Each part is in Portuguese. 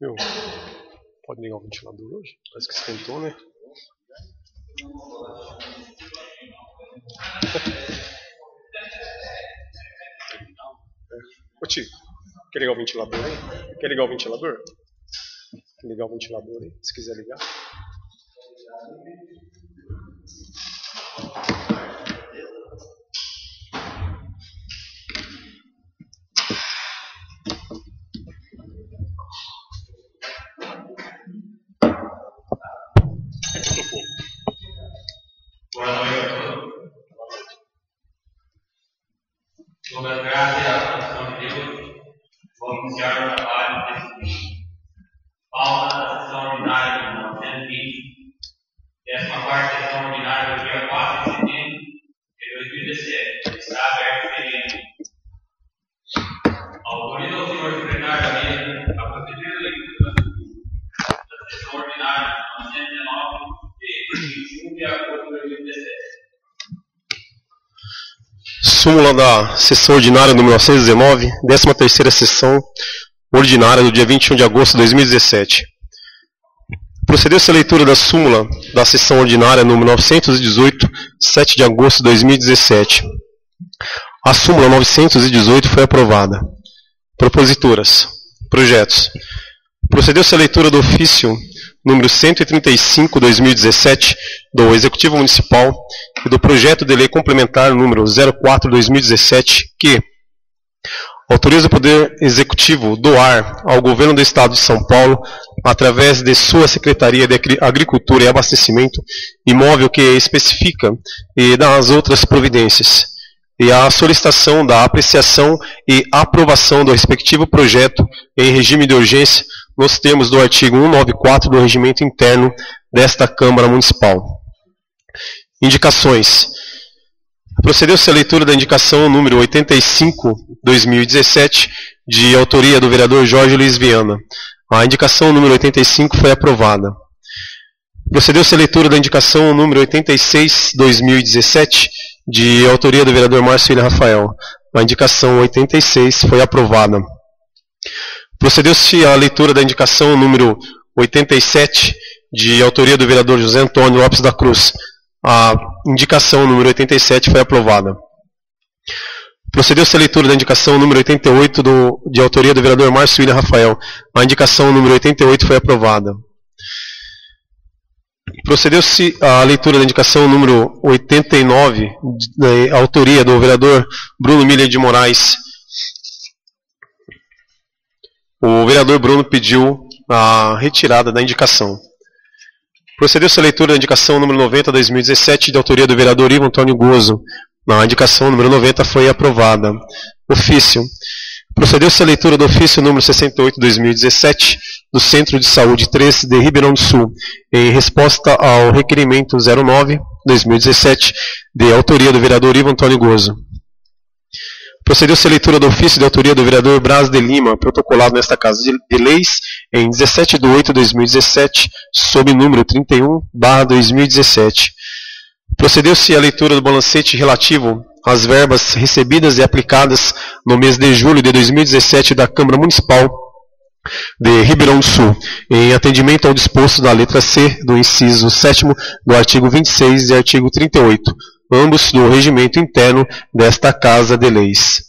Meu, pode ligar o ventilador hoje? Parece que esquentou, né? Ô tio, quer ligar o ventilador aí? Quer ligar o ventilador? Quer ligar o ventilador aí, se quiser ligar. Boa noite a todos. Sobre a graça e a aprovação de Deus, vou iniciar o trabalho desse dia. Pauta da sessão ordinária de 1920, 14ª sessão ordinária do dia 4 de setembro de 2017. Está aberto o expediente. Autoriza o senhor secretário da mesa a proceder à leitura da sessão ordinária de 1919 de 21 de agosto de 2017. Súmula da sessão ordinária número 919, 13ª sessão ordinária do dia 21 de agosto de 2017. Procedeu-se a leitura da súmula da sessão ordinária número 918, 7 de agosto de 2017. A súmula 918 foi aprovada. Proposituras. Projetos. Procedeu-se a leitura do ofício número 135, 2017, do Executivo Municipal e do projeto de lei complementar número 04, 2017, que autoriza o Poder Executivo doar ao Governo do Estado de São Paulo, através de sua Secretaria de Agricultura e Abastecimento, imóvel que especifica e das outras providências, e a solicitação da apreciação e aprovação do respectivo projeto em regime de urgência, nos termos do artigo 194 do Regimento Interno desta Câmara Municipal. Indicações. Procedeu-se a leitura da indicação número 85, 2017, de autoria do vereador Jorge Luiz Viana. A indicação número 85 foi aprovada. Procedeu-se a leitura da indicação número 86, 2017, de autoria do vereador Márcio William Rafael. A indicação 86 foi aprovada. Procedeu-se a leitura da indicação número 87, de autoria do vereador José Antônio Lopes da Cruz. A indicação número 87 foi aprovada. Procedeu-se a leitura da indicação número 88, de autoria do vereador Márcio William Rafael. A indicação número 88 foi aprovada. Procedeu-se a leitura da indicação número 89, de autoria do vereador Bruno Miller de Moraes. O vereador Bruno pediu a retirada da indicação. Procedeu-se a leitura da indicação número 90, 2017, de autoria do vereador Ivo Antônio Gozo. A indicação número 90 foi aprovada. Ofício. Procedeu-se a leitura do ofício número 68, 2017, do Centro de Saúde 3 de Ribeirão do Sul, em resposta ao requerimento 09, 2017, de autoria do vereador Ivo Antônio Gozo. Procedeu-se a leitura do ofício de autoria do vereador Braz de Lima, protocolado nesta Casa de Leis, em 17 de 8 de 2017, sob número 31/2017. Procedeu-se a leitura do balancete relativo às verbas recebidas e aplicadas no mês de julho de 2017 da Câmara Municipal de Ribeirão do Sul, em atendimento ao disposto da letra C do inciso 7º do artigo 26 e artigo 38, ambos do regimento interno desta Casa de Leis.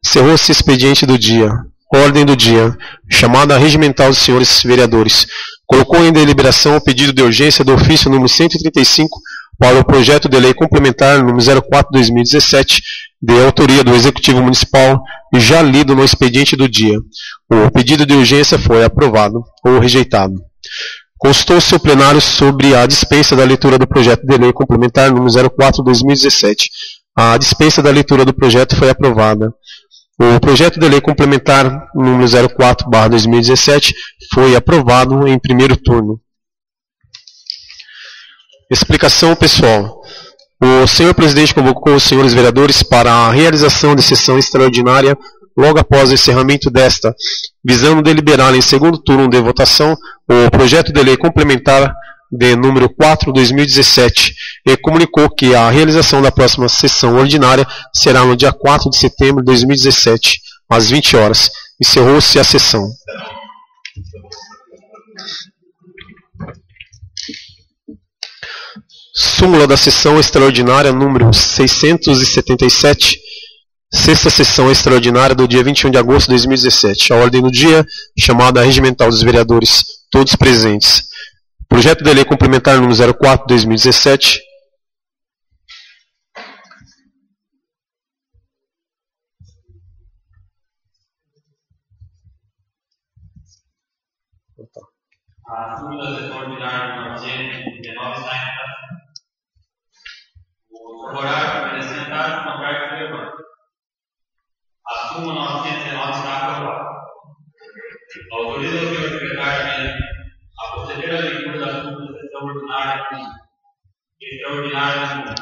Cerrou-se expediente do dia. Ordem do dia. Chamada regimental dos senhores vereadores. Colocou em deliberação o pedido de urgência do ofício número 135 para o projeto de lei complementar número 04/2017, de autoria do Executivo Municipal, já lido no expediente do dia. O pedido de urgência foi aprovado ou rejeitado. Constou-se o plenário sobre a dispensa da leitura do projeto de lei complementar número 04/2017. A dispensa da leitura do projeto foi aprovada. O projeto de lei complementar número 04/2017 foi aprovado em primeiro turno. Explicação pessoal. O senhor presidente convocou os senhores vereadores para a realização de sessão extraordinária logo após o encerramento desta, visando deliberar em segundo turno de votação o projeto de lei complementar de número 4/2017, e comunicou que a realização da próxima sessão ordinária será no dia 4 de setembro de 2017, às 20 horas. Encerrou-se a sessão. Súmula da sessão extraordinária número 677, sexta sessão extraordinária do dia 21 de agosto de 2017. A ordem do dia, chamada regimental dos vereadores, todos presentes. Projeto de lei complementar número 04/2017. A súmula da sessão ordinária número 919 está em votação. O horário apresentado com a carta de levante. A súmula 919 está aprovada. Autoriza o senhor secretário a proceder à leitura da súmula da sessão ordinária extraordinária número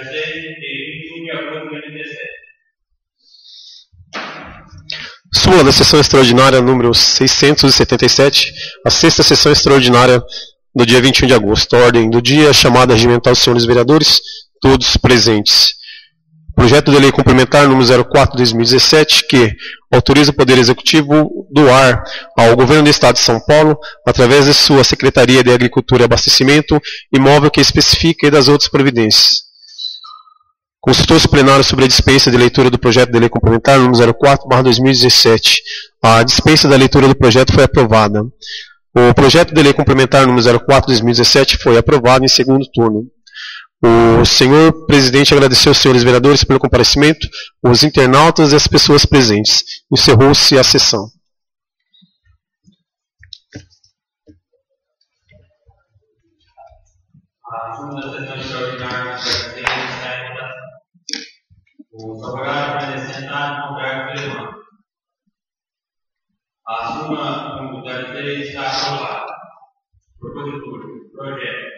06 de 21 de agosto de 2017. Súmula da sessão extraordinária número 677, a sexta sessão extraordinária do dia 21 de agosto. Ordem do dia, chamada regimental dos senhores vereadores, todos presentes. Projeto de lei complementar número 04/2017, que autoriza o Poder Executivo doar ao Governo do Estado de São Paulo, através de sua Secretaria de Agricultura e Abastecimento, imóvel que especifica e das outras providências. Consultou-se o plenário sobre a dispensa de leitura do projeto de lei complementar número 04/2017. A dispensa da leitura do projeto foi aprovada. O projeto de lei complementar número 04/2017 foi aprovado em segundo turno. O senhor presidente agradeceu aos senhores vereadores pelo comparecimento, os internautas e as pessoas presentes. Encerrou-se a sessão. A súmula da sessão extraordinária está em votação. O favorável apresentado com o cargo de levante. A súmula número 06 está aprovada. Propositura. Projeto.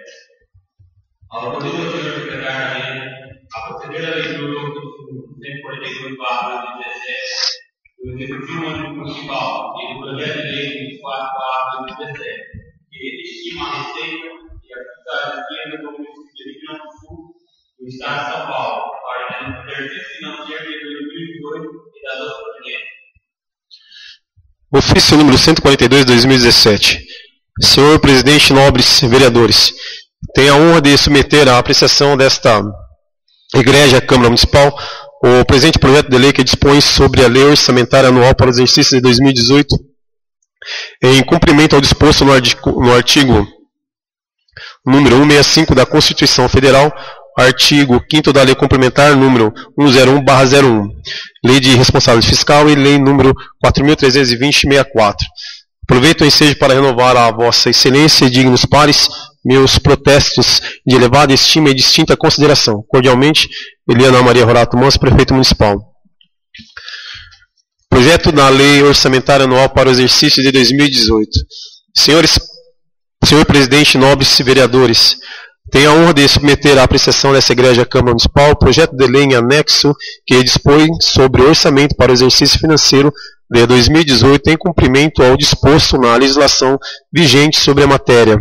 Autoriza o senhor secretário a proceder à leitura do 142/2017 do Executivo Municipal e do projeto de lei 24/2017, que estima a receita e a despesa do município de Rio Grande do Sul do Estado de São Paulo para o exercício financeiro de 2018 e das outras providências. Ofício número 142/2017. Senhor presidente, nobres vereadores, tenho a honra de submeter à apreciação desta Egrégia Câmara Municipal o presente projeto de lei que dispõe sobre a Lei Orçamentária Anual para o exercício de 2018, em cumprimento ao disposto no artigo número 165 da Constituição Federal, artigo 5º da Lei Complementar número 101/01, Lei de Responsabilidade Fiscal e Lei número 4.320/64. Aproveito o ensejo para renovar a vossa excelência e dignos pares meus protestos de elevada estima e distinta consideração. Cordialmente, Eliana Maria Rorato Manso, Prefeito Municipal. Projeto da Lei Orçamentária Anual para o exercício de 2018. Senhor Presidente, nobres vereadores, tenho a honra de submeter à apreciação dessa Egrégia Câmara Municipal o projeto de lei em anexo que dispõe sobre o orçamento para o exercício financeiro de 2018 em cumprimento ao disposto na legislação vigente sobre a matéria.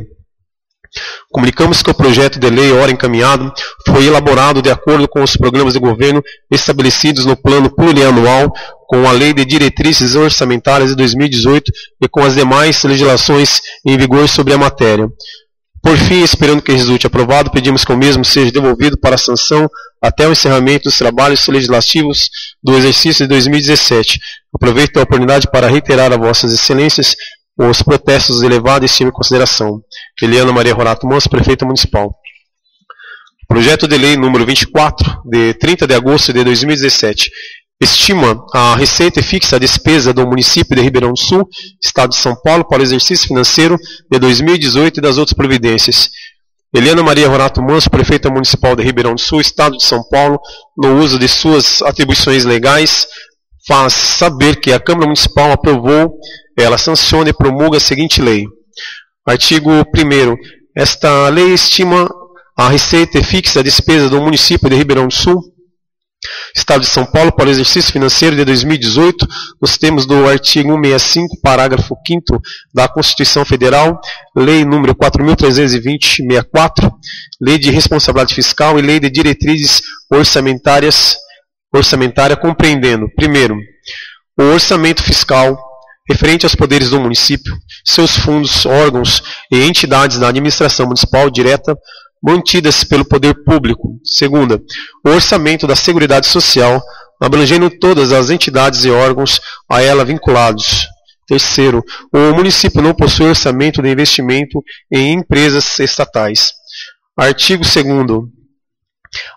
Comunicamos que o projeto de lei, ora encaminhado, foi elaborado de acordo com os programas de governo estabelecidos no Plano Plurianual, com a Lei de Diretrizes Orçamentárias de 2018 e com as demais legislações em vigor sobre a matéria. Por fim, esperando que resulte aprovado, pedimos que o mesmo seja devolvido para a sanção até o encerramento dos trabalhos legislativos do exercício de 2017. Aproveito a oportunidade para reiterar a vossas excelências os protestos de elevada estima e consideração. Eliana Maria Rorato Manso, Prefeita Municipal. Projeto de Lei número 24, de 30 de agosto de 2017, estima a receita e fixa a despesa do município de Ribeirão do Sul, Estado de São Paulo, para o exercício financeiro de 2018 e das outras providências. Eliana Maria Rorato Manso, Prefeita Municipal de Ribeirão do Sul, Estado de São Paulo, no uso de suas atribuições legais, faz saber que a Câmara Municipal aprovou, ela sanciona e promulga a seguinte lei. Artigo 1º. Esta lei estima a receita e fixa a despesa do município de Ribeirão do Sul, Estado de São Paulo para o exercício financeiro de 2018, nos termos do artigo 165, parágrafo 5º da Constituição Federal, Lei número 4.320/64, Lei de Responsabilidade Fiscal e Lei de Diretrizes Orçamentária, compreendendo, primeiro, o orçamento fiscal referente aos poderes do município, seus fundos, órgãos e entidades da administração municipal direta, mantidas pelo poder público. Segunda, o orçamento da Seguridade Social, abrangendo todas as entidades e órgãos a ela vinculados. Terceiro, o município não possui orçamento de investimento em empresas estatais. Artigo 2º.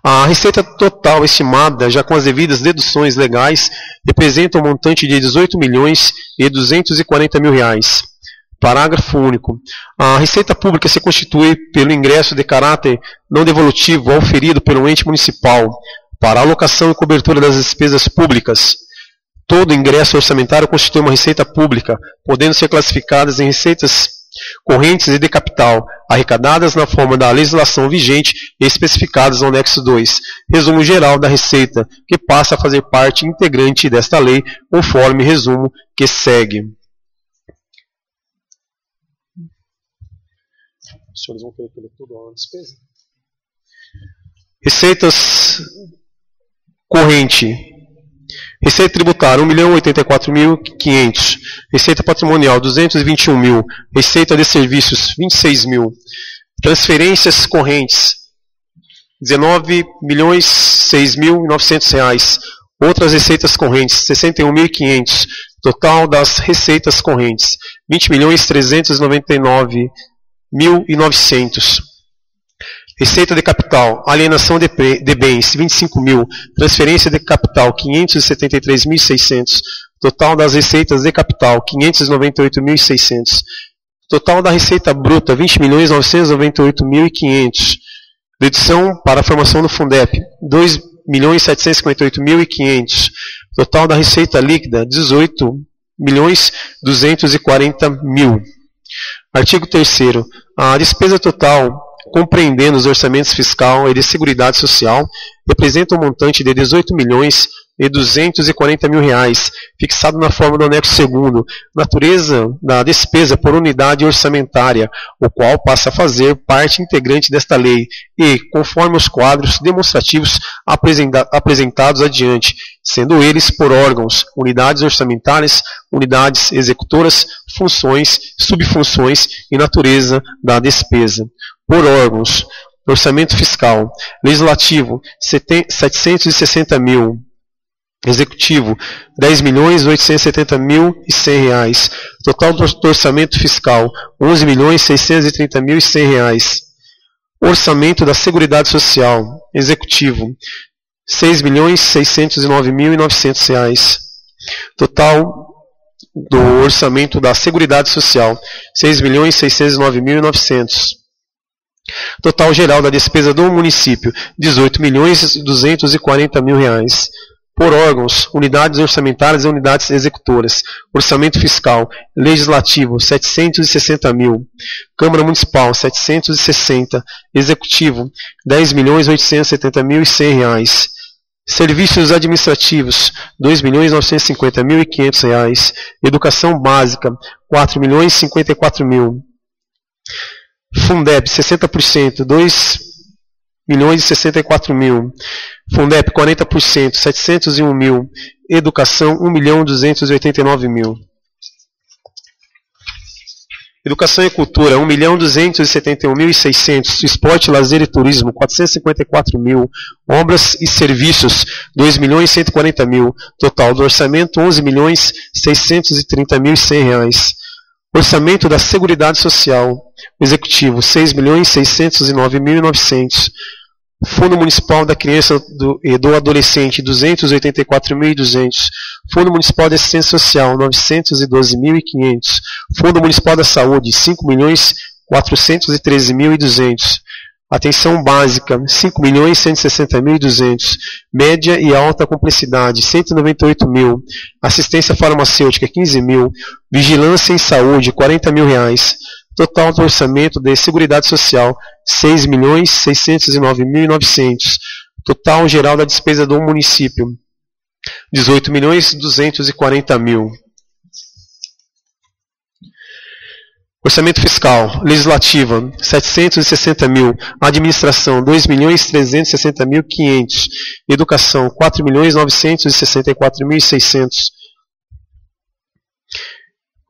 A receita total estimada, já com as devidas deduções legais, representa um montante de R$ 18.240.000. Parágrafo único. A receita pública se constitui pelo ingresso de caráter não devolutivo auferido pelo ente municipal para alocação e cobertura das despesas públicas. Todo ingresso orçamentário constitui uma receita pública, podendo ser classificadas em receitas correntes e de capital, arrecadadas na forma da legislação vigente e especificadas no anexo 2. Resumo geral da receita, que passa a fazer parte integrante desta lei, conforme resumo que segue. Os senhores vão querer tudo a despesa? Receitas corrente. Receita tributária, 1.084.500. Receita patrimonial, 221.000. Receita de serviços, 26.000. Transferências correntes, 19.006.900 reais. Outras receitas correntes, 61.500. Total das receitas correntes, 20.399.900. Receita de capital, alienação de bens, 25.000. Transferência de capital, 573.600. Total das receitas de capital, 598.600. Total da receita bruta, 20.998.500. Dedução para a formação do Fundep, 2.758.500. Total da receita líquida, 18.240.000. Artigo 3º. A despesa total, compreendendo os orçamentos fiscal e de seguridade social, representa um montante de R$ 18.240.000, fixado na forma do anexo 2º, natureza da despesa por unidade orçamentária, o qual passa a fazer parte integrante desta lei e, conforme os quadros demonstrativos apresentados adiante, sendo eles por órgãos, unidades orçamentárias, unidades executoras, funções, subfunções e natureza da despesa. Por órgãos, orçamento fiscal, legislativo, 760.000, executivo, 10.870.100 reais, total do orçamento fiscal, 11.630.100 reais, orçamento da Seguridade Social, executivo, 6.609.900 reais, total do orçamento da Seguridade Social, 6.609.900. Total geral da despesa do município, R$ 18.240.000. Por órgãos, unidades orçamentárias e unidades executoras. Orçamento fiscal, legislativo, 760.000. Câmara Municipal, 760. Executivo, 10.870.100 reais. Serviços administrativos, 2.950.500 reais. Educação básica, 4.054.000. Fundeb, 60%, 2.064.000. Fundeb, 40%, 701.000. Educação, 1.289.000. Educação e Cultura, 1.271.600. Esporte, Lazer e Turismo, 454.000. Obras e Serviços, 2.140.000. Total do orçamento, 11.630.100 reais. Orçamento da Seguridade Social, Executivo, 6.609.900. Fundo Municipal da Criança e do Adolescente, 284.200. Fundo Municipal de Assistência Social, 912.500. Fundo Municipal da Saúde, 5.413.200. Atenção Básica, 5.160.200. Média e Alta Complexidade, 198.000. Assistência Farmacêutica, 15.000. Vigilância em Saúde, 40.000 reais. Total do orçamento de Seguridade Social, 6.609.900. Total geral da despesa do município, 18.240.000. Orçamento fiscal, legislativa, 760.000. Administração, 2.360.500. Educação, 4.964.600.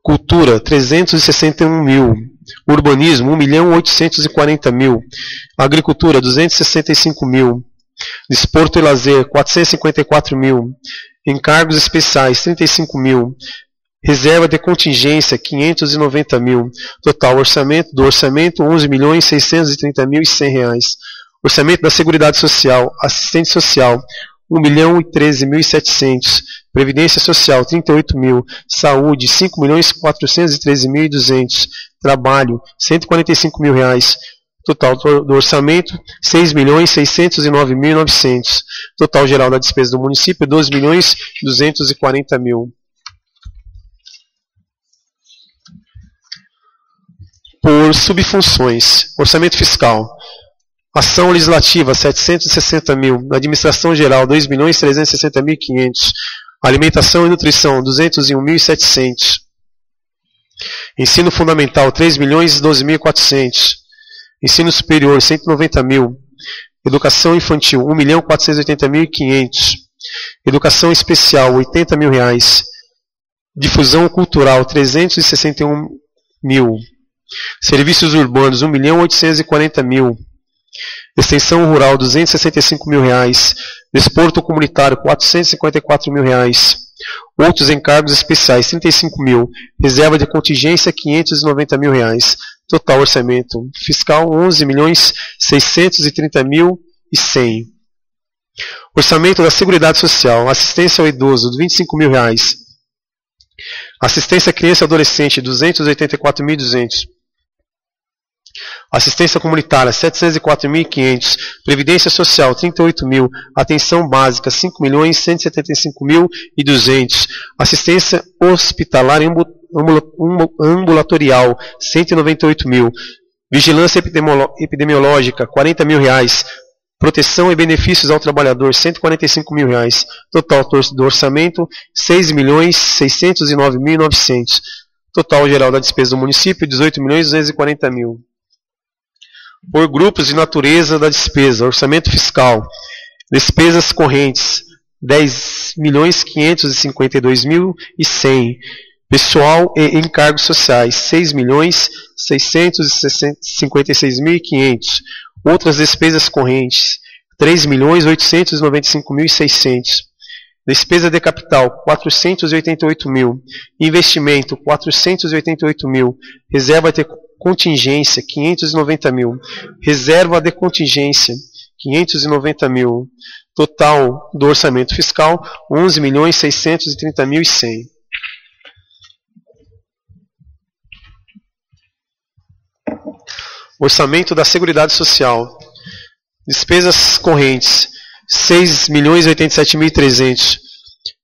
Cultura, 361.000. Urbanismo, 1.840.000. Agricultura, 265.000. Desporto e lazer, 454.000. Encargos especiais, 35.000. Reserva de contingência, 590.000. Total orçamento do orçamento, 11.630.100 reais. Orçamento da Seguridade Social, assistente social, 1.013.700. Previdência Social, 38.000. Saúde, 5.413.200. Trabalho, 145.000 reais. Total do orçamento, 6.609.900. Total geral da despesa do município, 12.240.000. Por subfunções, orçamento fiscal, ação legislativa, 760.000, administração geral, 2.360.500, alimentação e nutrição, 201.700, ensino fundamental, 3.012.400, ensino superior, 190.000, educação infantil, 1.480.500, educação especial, 80.000 reais, difusão cultural, 361.000, serviços urbanos, 1.840.000. Extensão rural, 265.000 reais. Desporto comunitário, 454.000 reais. Outros encargos especiais, 35.000. Reserva de contingência, 590.000 reais. Total orçamento fiscal, 11.630.100. Orçamento da Seguridade Social, assistência ao idoso, 25.000 reais. Assistência à criança e adolescente, 284.200. Assistência comunitária, 704.500. Previdência social, 38.000. Atenção básica, 5.175.200. Assistência hospitalar ambulatorial, 198.000. Vigilância epidemiológica, 40.000 reais. Proteção e benefícios ao trabalhador, 145.000 reais. Total do orçamento, 6.609.900. Total geral da despesa do município, 18.240.000. Por grupos de natureza da despesa, orçamento fiscal, despesas correntes, 10.552.100. Pessoal e encargos sociais, 6.656.500. Outras despesas correntes, 3.895.600. Despesa de capital, 488.000. Investimento, 488.000. Reserva de contingência, 590.000. Reserva de contingência, 590.000. Total do orçamento fiscal, 11.630.100. Orçamento da Seguridade Social. Despesas correntes, 6.087.300.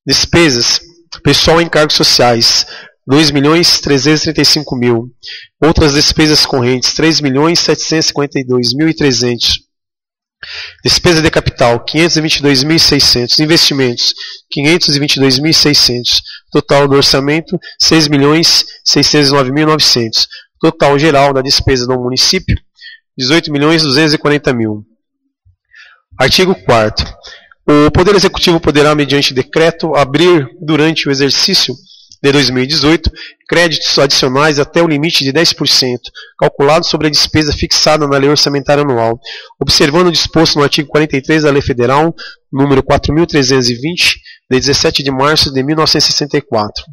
Despesas, pessoal e encargos sociais, 2.335.000. Outras despesas correntes, 3.752.300. Despesa de capital, 522.600. Investimentos, 522.600. Total do orçamento, 6.609.900. Total geral da despesa do município, 18.240.000. Artigo 4º. O Poder Executivo poderá, mediante decreto, abrir, durante o exercício de 2018, créditos adicionais até o limite de 10%, calculado sobre a despesa fixada na Lei Orçamentária Anual, observando o disposto no artigo 43 da Lei Federal, número 4.320, de 17 de março de 1964.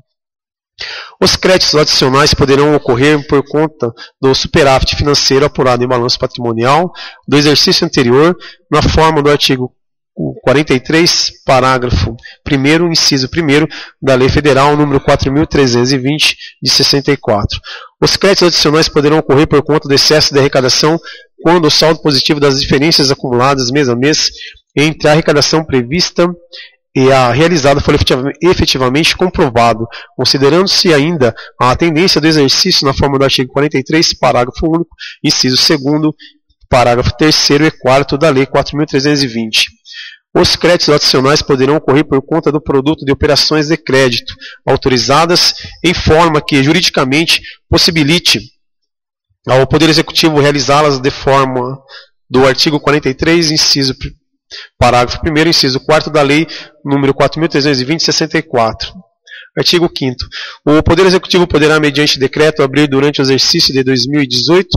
Os créditos adicionais poderão ocorrer por conta do superávit financeiro apurado em balanço patrimonial do exercício anterior, na forma do artigo 43, parágrafo 1º, inciso 1º da Lei Federal número 4.320, de 64. Os créditos adicionais poderão ocorrer por conta do excesso de arrecadação quando o saldo positivo das diferenças acumuladas mês a mês entre a arrecadação prevista e a realizada for efetivamente comprovado, considerando-se ainda a tendência do exercício na forma do artigo 43, parágrafo único, inciso 2º, parágrafo 3º e 4º da Lei 4.320. Os créditos adicionais poderão ocorrer por conta do produto de operações de crédito autorizadas em forma que juridicamente possibilite ao Poder Executivo realizá-las de forma do artigo 43, parágrafo 1º, inciso 4º da Lei nº 4.320/64. Artigo 5º. O Poder Executivo poderá, mediante decreto, abrir durante o exercício de 2018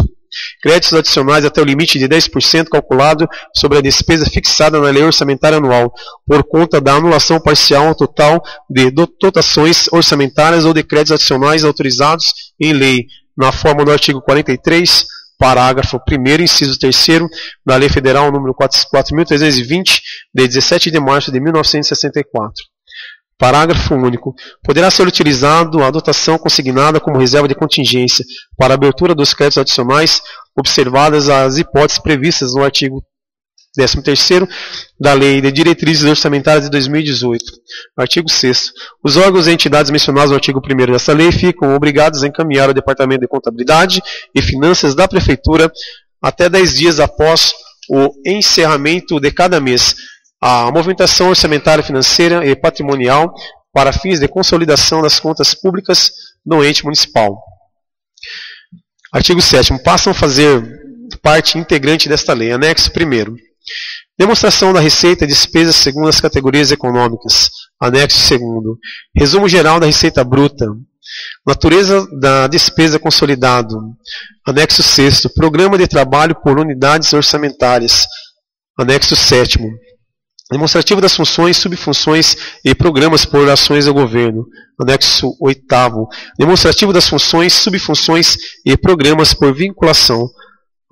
créditos adicionais até o limite de 10% calculado sobre a despesa fixada na Lei Orçamentária Anual, por conta da anulação parcial ou total de dotações orçamentárias ou de créditos adicionais autorizados em lei, na forma do artigo 43, parágrafo 1º, inciso 3º, da Lei Federal nº 4.320, de 17 de março de 1964. Parágrafo único. Poderá ser utilizado a dotação consignada como reserva de contingência para a abertura dos créditos adicionais, observadas as hipóteses previstas no artigo 13º da Lei de Diretrizes Orçamentárias de 2018. Artigo 6º. Os órgãos e entidades mencionados no artigo 1º desta lei ficam obrigados a encaminhar ao Departamento de Contabilidade e Finanças da Prefeitura, até 10 dias após o encerramento de cada mês, a movimentação orçamentária, financeira e patrimonial para fins de consolidação das contas públicas do ente municipal. Artigo 7º. Passam a fazer parte integrante desta lei. Anexo 1º. Demonstração da receita e despesas segundo as categorias econômicas. Anexo 2º. Resumo geral da receita bruta. Natureza da despesa consolidado. Anexo 6º. Programa de trabalho por unidades orçamentárias. Anexo 7º. Demonstrativo das funções, subfunções e programas por ações do governo. Anexo 8º. Demonstrativo das funções, subfunções e programas por vinculação.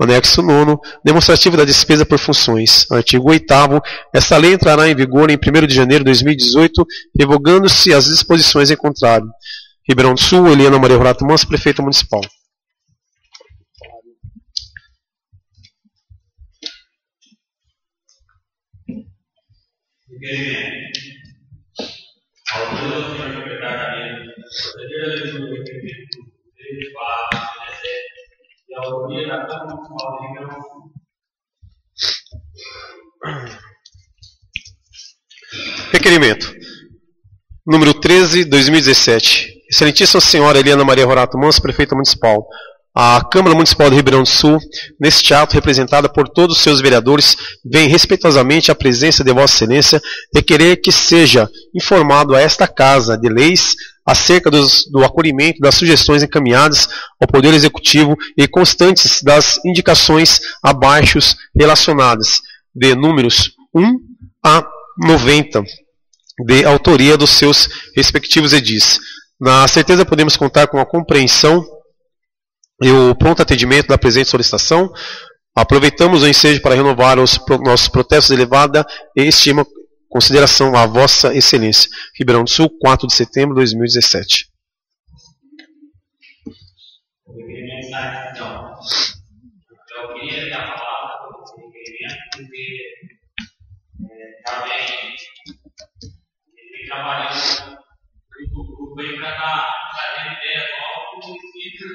Anexo 9º. Demonstrativo da despesa por funções. Artigo 8º. Esta lei entrará em vigor em 1º de janeiro de 2018, revogando-se as disposições em contrário. Ribeirão do Sul, Eliana Maria Horato Manso, Prefeita Municipal. Requerimento. Autoriza o senhor secretário da mesa proceder à leitura do requerimento 3/17 e a autoria da Câmara Municipal de Ribeirão do Sul. Requerimento. Número 13/2017. Excelentíssima Senhora Eliana Maria Horato Manso, Prefeita Municipal. A Câmara Municipal de Ribeirão do Sul, neste ato, representada por todos os seus vereadores, vem respeitosamente à presença de Vossa Excelência requerer que seja informado a esta Casa de Leis acerca do acolhimento das sugestões encaminhadas ao Poder Executivo e constantes das indicações abaixo relacionadas, de números 1 a 90, de autoria dos seus respectivos edis. Na certeza podemos contar com a compreensão e o pronto atendimento da presente solicitação. Aproveitamos o ensejo para renovar os nossos protestos de elevada e estima consideração à Vossa Excelência. Ribeirão do Sul, 4 de setembro de 2017. O requerimento está em discussão. Eu queria dar a palavra para esse requerimento, porque já vem trabalhando muito grupo aí para estar trazendo ideias novas para o município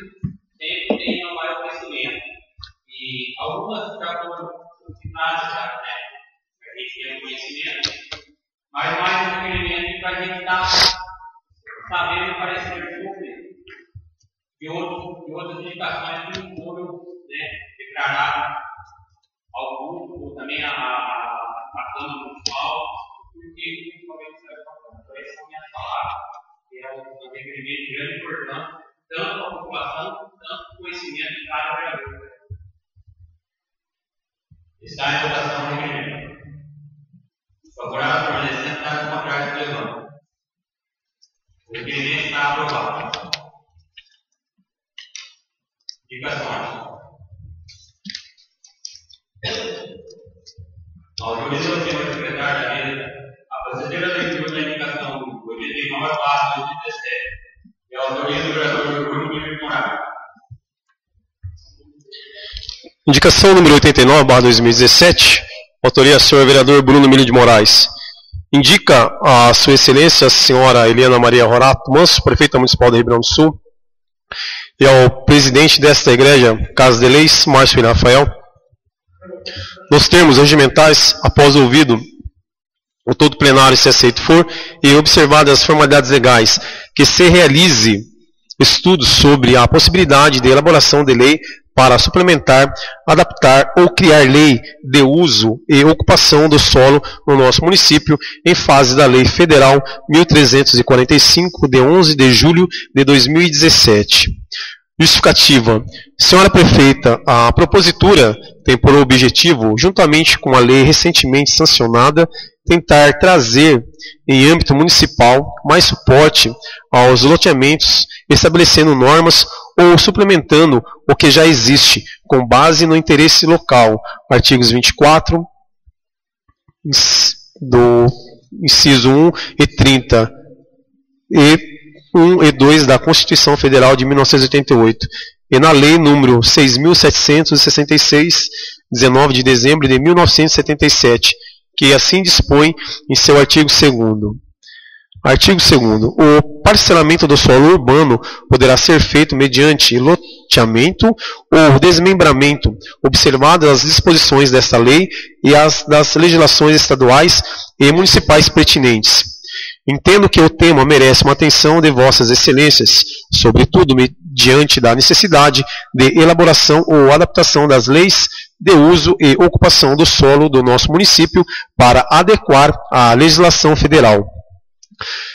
sempre tem um maior crescimento. E algumas já foram citadas, já, né? A gente tem um conhecimento, mas mais um requerimento para a gente estar sabendo o parecer público de outras indicações que não foram, né, declaradas ao público, ou também à Câmara Municipal, porque principalmente essa é a minha palavra, que é um requerimento de grande importância, tanto para a população, tanto para o conhecimento de cada vereador. Está em votação o requerimento. Favorável permanecendo, está com contrário de levando. O requerimento está aprovado. Indicações. Autoriza o senhor secretário da mesa a proceder à leitura da indicação 89/2017 e autoriza o vereador Bruno Milho de Moraes. Indicação número 89/2017, autoria do senhor vereador Bruno Milho de Moraes. Indica a sua excelência, a senhora Eliana Maria Horato Manso, Prefeita Municipal de Ribeirão do Sul, e ao presidente desta igreja, Casa de Leis, Márcio Rafael, nos termos regimentais, após ouvido ou todo plenário, se aceito for, e observadas as formalidades legais, que se realize estudos sobre a possibilidade de elaboração de lei para suplementar, adaptar ou criar lei de uso e ocupação do solo no nosso município, em fase da Lei Federal 1345, de 11 de julho de 2017. Justificativa. Senhora Prefeita, a propositura tem por objetivo, juntamente com a lei recentemente sancionada, tentar trazer, em âmbito municipal, mais suporte aos loteamentos, estabelecendo normas ou suplementando o que já existe, com base no interesse local. Artigos 24, do inciso 1 e 30, e 1 e 2 da Constituição Federal de 1988, e na Lei número 6.766, 19 de dezembro de 1977, que assim dispõe em seu artigo 2º. Artigo 2º. O parcelamento do solo urbano poderá ser feito mediante loteamento ou desmembramento, observadas as disposições desta lei e as das legislações estaduais e municipais pertinentes. Entendo que o tema merece uma atenção de vossas excelências, sobretudo mediante da necessidade de elaboração ou adaptação das leis de uso e ocupação do solo do nosso município para adequar à legislação federal.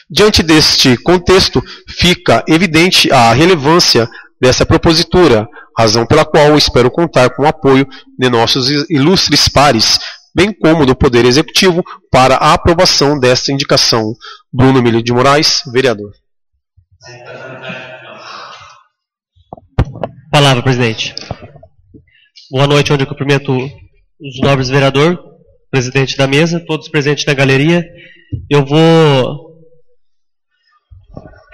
Diante deste contexto, fica evidente a relevância dessa propositura, razão pela qual espero contar com o apoio de nossos ilustres pares, bem como do Poder Executivo, para a aprovação desta indicação. Bruno Emílio de Moraes, vereador. Palavra, presidente. Boa noite, onde eu cumprimento os nobres vereadores, presidente da mesa, todos presentes na galeria. Eu vou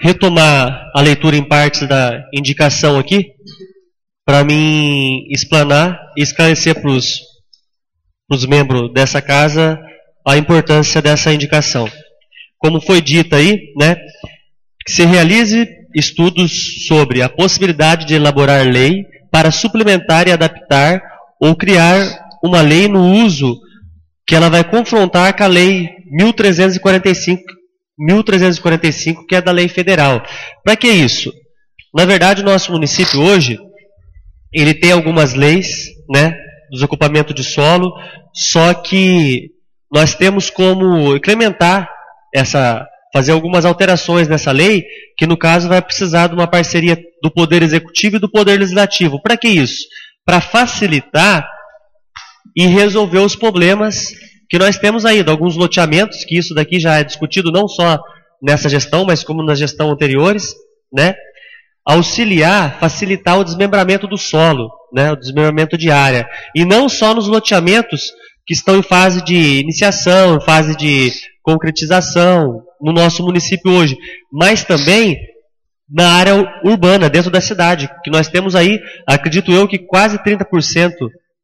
retomar a leitura em partes da indicação aqui, para mim explanar e esclarecer para os membros dessa casa a importância dessa indicação. Como foi dito aí, né, que se realize estudos sobre a possibilidade de elaborar lei para suplementar e adaptar ou criar uma lei no uso que ela vai confrontar com a Lei 1345, que é da Lei Federal. Para que isso? Na verdade, o nosso município hoje, ele tem algumas leis, né, do desocupamento de solo, só que nós temos como incrementar fazer algumas alterações nessa lei, que no caso vai precisar de uma parceria do Poder Executivo e do Poder Legislativo. Para que isso? Para facilitar e resolver os problemas que nós temos aí, de alguns loteamentos, que isso daqui já é discutido não só nessa gestão, mas como nas gestões anteriores, né? Auxiliar, facilitar o desmembramento do solo, né? O desmembramento de área. E não só nos loteamentos que estão em fase de iniciação, em fase de concretização no nosso município hoje, mas também na área urbana, dentro da cidade, que nós temos aí, acredito eu, que quase 30%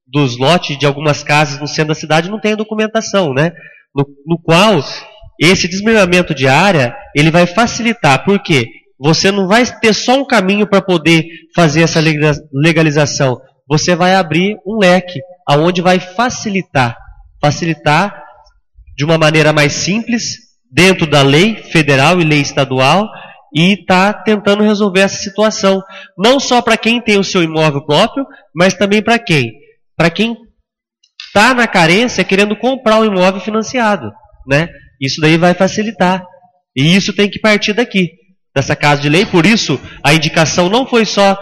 dos lotes de algumas casas no centro da cidade não tem documentação, né? No qual esse desmembramento de área, ele vai facilitar, porque você não vai ter só um caminho para poder fazer essa legalização, você vai abrir um leque, aonde vai facilitar de uma maneira mais simples, dentro da lei federal e lei estadual, e está tentando resolver essa situação. Não só para quem tem o seu imóvel próprio, mas também para quem? Para quem está na carência querendo comprar um imóvel financiado, né? Isso daí vai facilitar. E isso tem que partir daqui, dessa casa de lei. Por isso, a indicação não foi só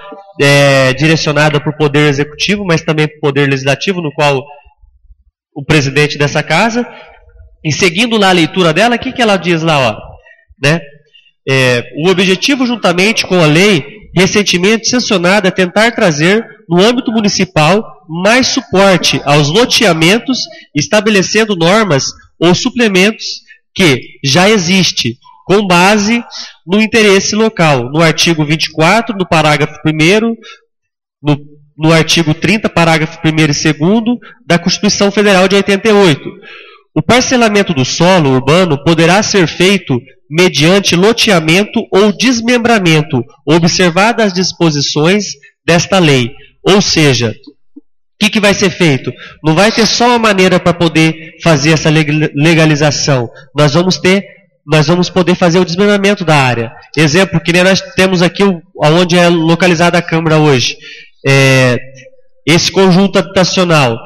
direcionada para o Poder Executivo, mas também para o Poder Legislativo, no qual o presidente dessa casa, e seguindo lá a leitura dela, o que ela diz lá? Ó, né? O objetivo, juntamente com a lei recentemente sancionada, é tentar trazer, no âmbito municipal, mais suporte aos loteamentos, estabelecendo normas ou suplementos que já existe, com base no interesse local, no artigo 24, no parágrafo 1º, no artigo 30, parágrafo 1º e 2º, da Constituição Federal de 88. O parcelamento do solo urbano poderá ser feito mediante loteamento ou desmembramento, observadas as disposições desta lei. Ou seja, que vai ser feito? Não vai ter só uma maneira para poder fazer essa legalização. Nós vamos poder fazer o desmembramento da área. Exemplo, que nem nós temos aqui onde é localizada a Câmara hoje. Esse conjunto habitacional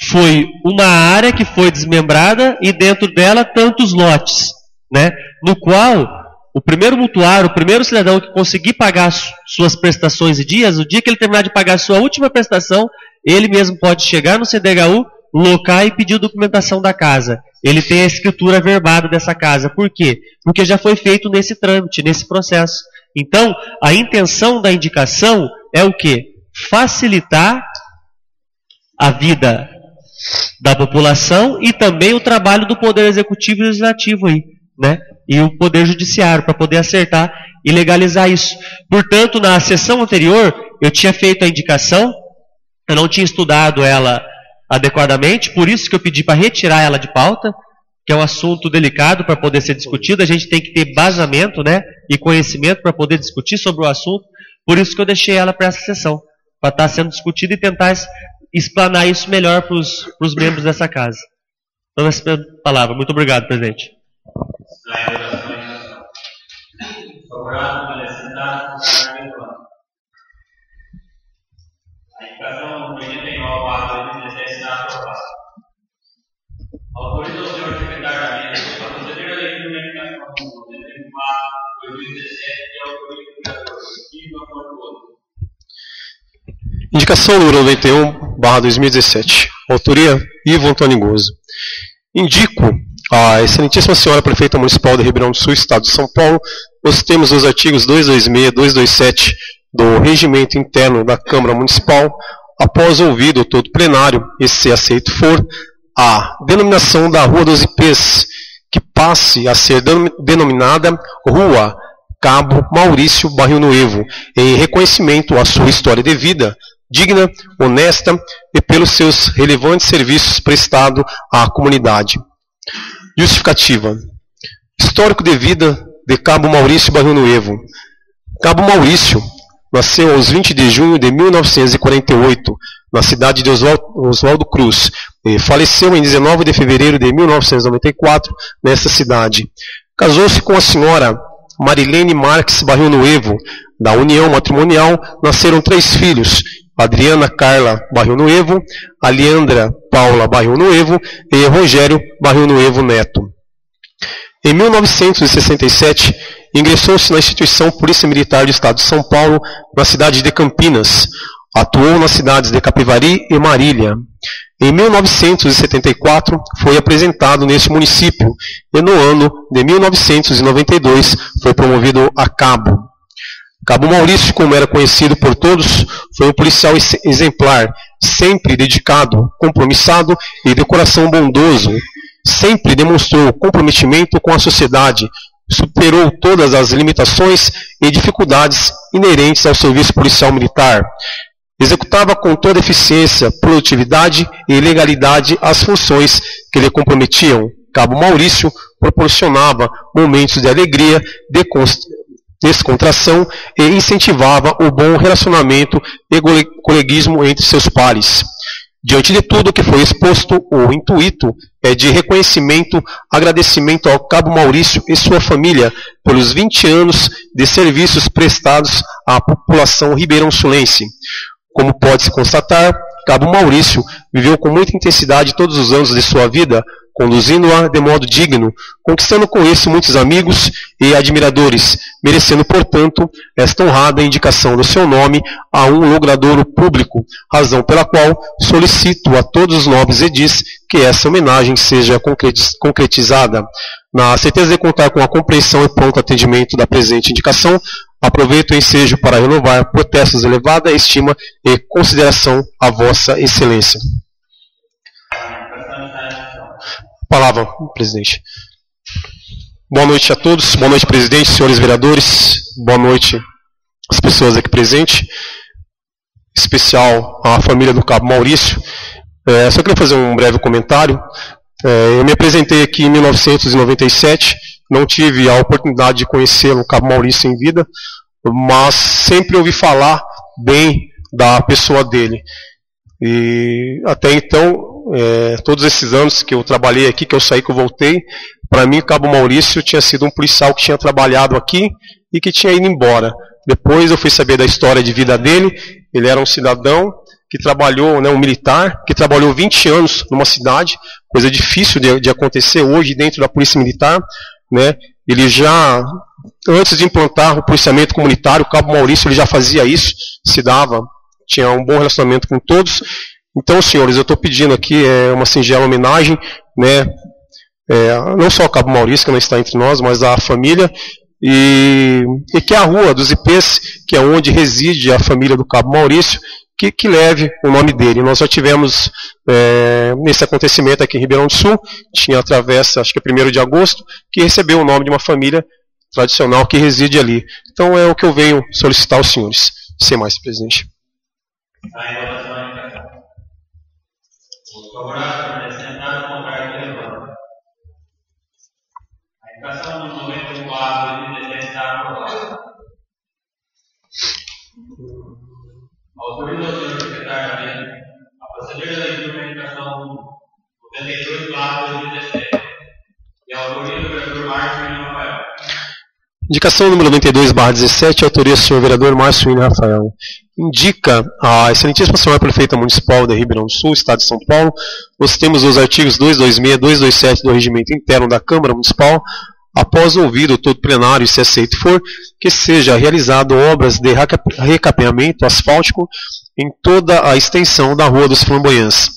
foi uma área que foi desmembrada e dentro dela tantos lotes, né? No qual o primeiro mutuário, o primeiro cidadão que conseguir pagar suas prestações e dias, o dia que ele terminar de pagar a sua última prestação, ele mesmo pode chegar no CDHU, locar e pedir documentação da casa. Ele tem a escritura verbada dessa casa. Por quê? Porque já foi feito nesse trâmite, nesse processo. Então, a intenção da indicação é o quê? Facilitar a vida da população e também o trabalho do Poder Executivo e Legislativo aí, né? E o Poder Judiciário, para poder acertar e legalizar isso. Portanto, na sessão anterior, eu tinha feito a indicação, eu não tinha estudado ela adequadamente, por isso que eu pedi para retirar ela de pauta, que é um assunto delicado para poder ser discutido, a gente tem que ter basamento, né, e conhecimento para poder discutir sobre o assunto, por isso que eu deixei ela para essa sessão, para estar sendo discutida e tentar explanar isso melhor para os membros dessa casa. Então, essa é a palavra. Muito obrigado, presidente. A indicação 89/2017 está aprovada. Autoriza o senhor secretário da mesa a proceder à leitura da indicação 94/2017 e autoriza o vereador Ivo Antônio Gomes. Indicação número 91/2017. Autoria Ivo Antônio Gozo. Indico a excelentíssima senhora prefeita municipal de Ribeirão do Sul, Estado de São Paulo, os termos dos artigos 226 e 227 do Regimento Interno da Câmara Municipal, após ouvido todo plenário, e se aceito for, a denominação da Rua dos Ipês, que passe a ser denominada Rua Cabo Maurício Barril Nuevo, em reconhecimento à sua história de vida, digna, honesta e pelos seus relevantes serviços prestados à comunidade. Justificativa. Histórico de vida de Cabo Maurício Barril Nuevo. Cabo Maurício nasceu aos 20 de junho de 1948, na cidade de Oswaldo Cruz, e faleceu em 19 de fevereiro de 1994, nessa cidade. Casou-se com a senhora Marilene Marques Barril Nuevo. Da união matrimonial nasceram 3 filhos, Adriana Carla Barril Nuevo, Aliandra Paula Barril Nuevo e Rogério Barril Nuevo Neto. Em 1967, ingressou-se na instituição Polícia Militar do Estado de São Paulo, na cidade de Campinas. Atuou nas cidades de Capivari e Marília. Em 1974, foi apresentado neste município e no ano de 1992 foi promovido a cabo. Cabo Maurício, como era conhecido por todos, foi um policial exemplar, sempre dedicado, compromissado e de coração bondoso. Sempre demonstrou comprometimento com a sociedade, superou todas as limitações e dificuldades inerentes ao serviço policial militar. Executava com toda eficiência, produtividade e legalidade as funções que lhe comprometiam. Cabo Maurício proporcionava momentos de alegria, descontração e incentivava o bom relacionamento e coleguismo entre seus pares. Diante de tudo o que foi exposto, o intuito é de reconhecimento, agradecimento ao Cabo Maurício e sua família pelos 20 anos de serviços prestados à população ribeirão-sulense. Como pode-se constatar, Cabo Maurício viveu com muita intensidade todos os anos de sua vida, conduzindo-a de modo digno, conquistando com isso muitos amigos e admiradores, merecendo, portanto, esta honrada indicação do seu nome a um logradouro público, razão pela qual solicito a todos os nobres edis que essa homenagem seja concretizada. Na certeza de contar com a compreensão e pronto atendimento da presente indicação, aproveito o ensejo para renovar protestos de elevada estima e consideração à vossa excelência. Palavra, presidente. Boa noite a todos, boa noite, presidente, senhores vereadores, boa noite às pessoas aqui presentes, em especial à família do Cabo Maurício. Só queria fazer um breve comentário. Eu me apresentei aqui em 1997, não tive a oportunidade de conhecer o Cabo Maurício em vida, mas sempre ouvi falar bem da pessoa dele. E até então, todos esses anos que eu trabalhei aqui, que eu saí, que eu voltei, para mim, Cabo Maurício tinha sido um policial que tinha trabalhado aqui e que tinha ido embora. Depois eu fui saber da história de vida dele. Ele era um cidadão que trabalhou, um militar, que trabalhou 20 anos numa cidade, coisa difícil de acontecer hoje dentro da Polícia Militar, né? Ele já, antes de implantar o policiamento comunitário, o Cabo Maurício, ele já fazia isso, tinha um bom relacionamento com todos. Então, senhores, eu estou pedindo aqui uma singela homenagem, né? Não só ao Cabo Maurício, que não está entre nós, mas à família, e que a Rua dos Ipês, que é onde reside a família do Cabo Maurício, que leve o nome dele. Nós já tivemos, nesse acontecimento aqui em Ribeirão do Sul, tinha a travessa, acho que é 1º de agosto, que recebeu o nome de uma família tradicional que reside ali. Então é o que eu venho solicitar aos senhores. Sem mais, presidente. Os favoráveis apresentados ao contrário do relevante. A indicação do 94 de 2017 está aprovada. Autoriza o senhor secretário da Lei a proceder da leitura da indicação 92/2017 e autoriza o vereador Márcio William Rafael. Indicação número 92/17, autoria do senhor vereador Márcio William Rafael. Indica a excelentíssima senhora prefeita municipal de Ribeirão do Sul, estado de São Paulo, nos termos dos artigos 226 e 227 do regimento interno da Câmara Municipal, após ouvido todo plenário, e se aceito for, que seja realizado obras de recapeamento asfáltico em toda a extensão da Rua dos Flamboyants.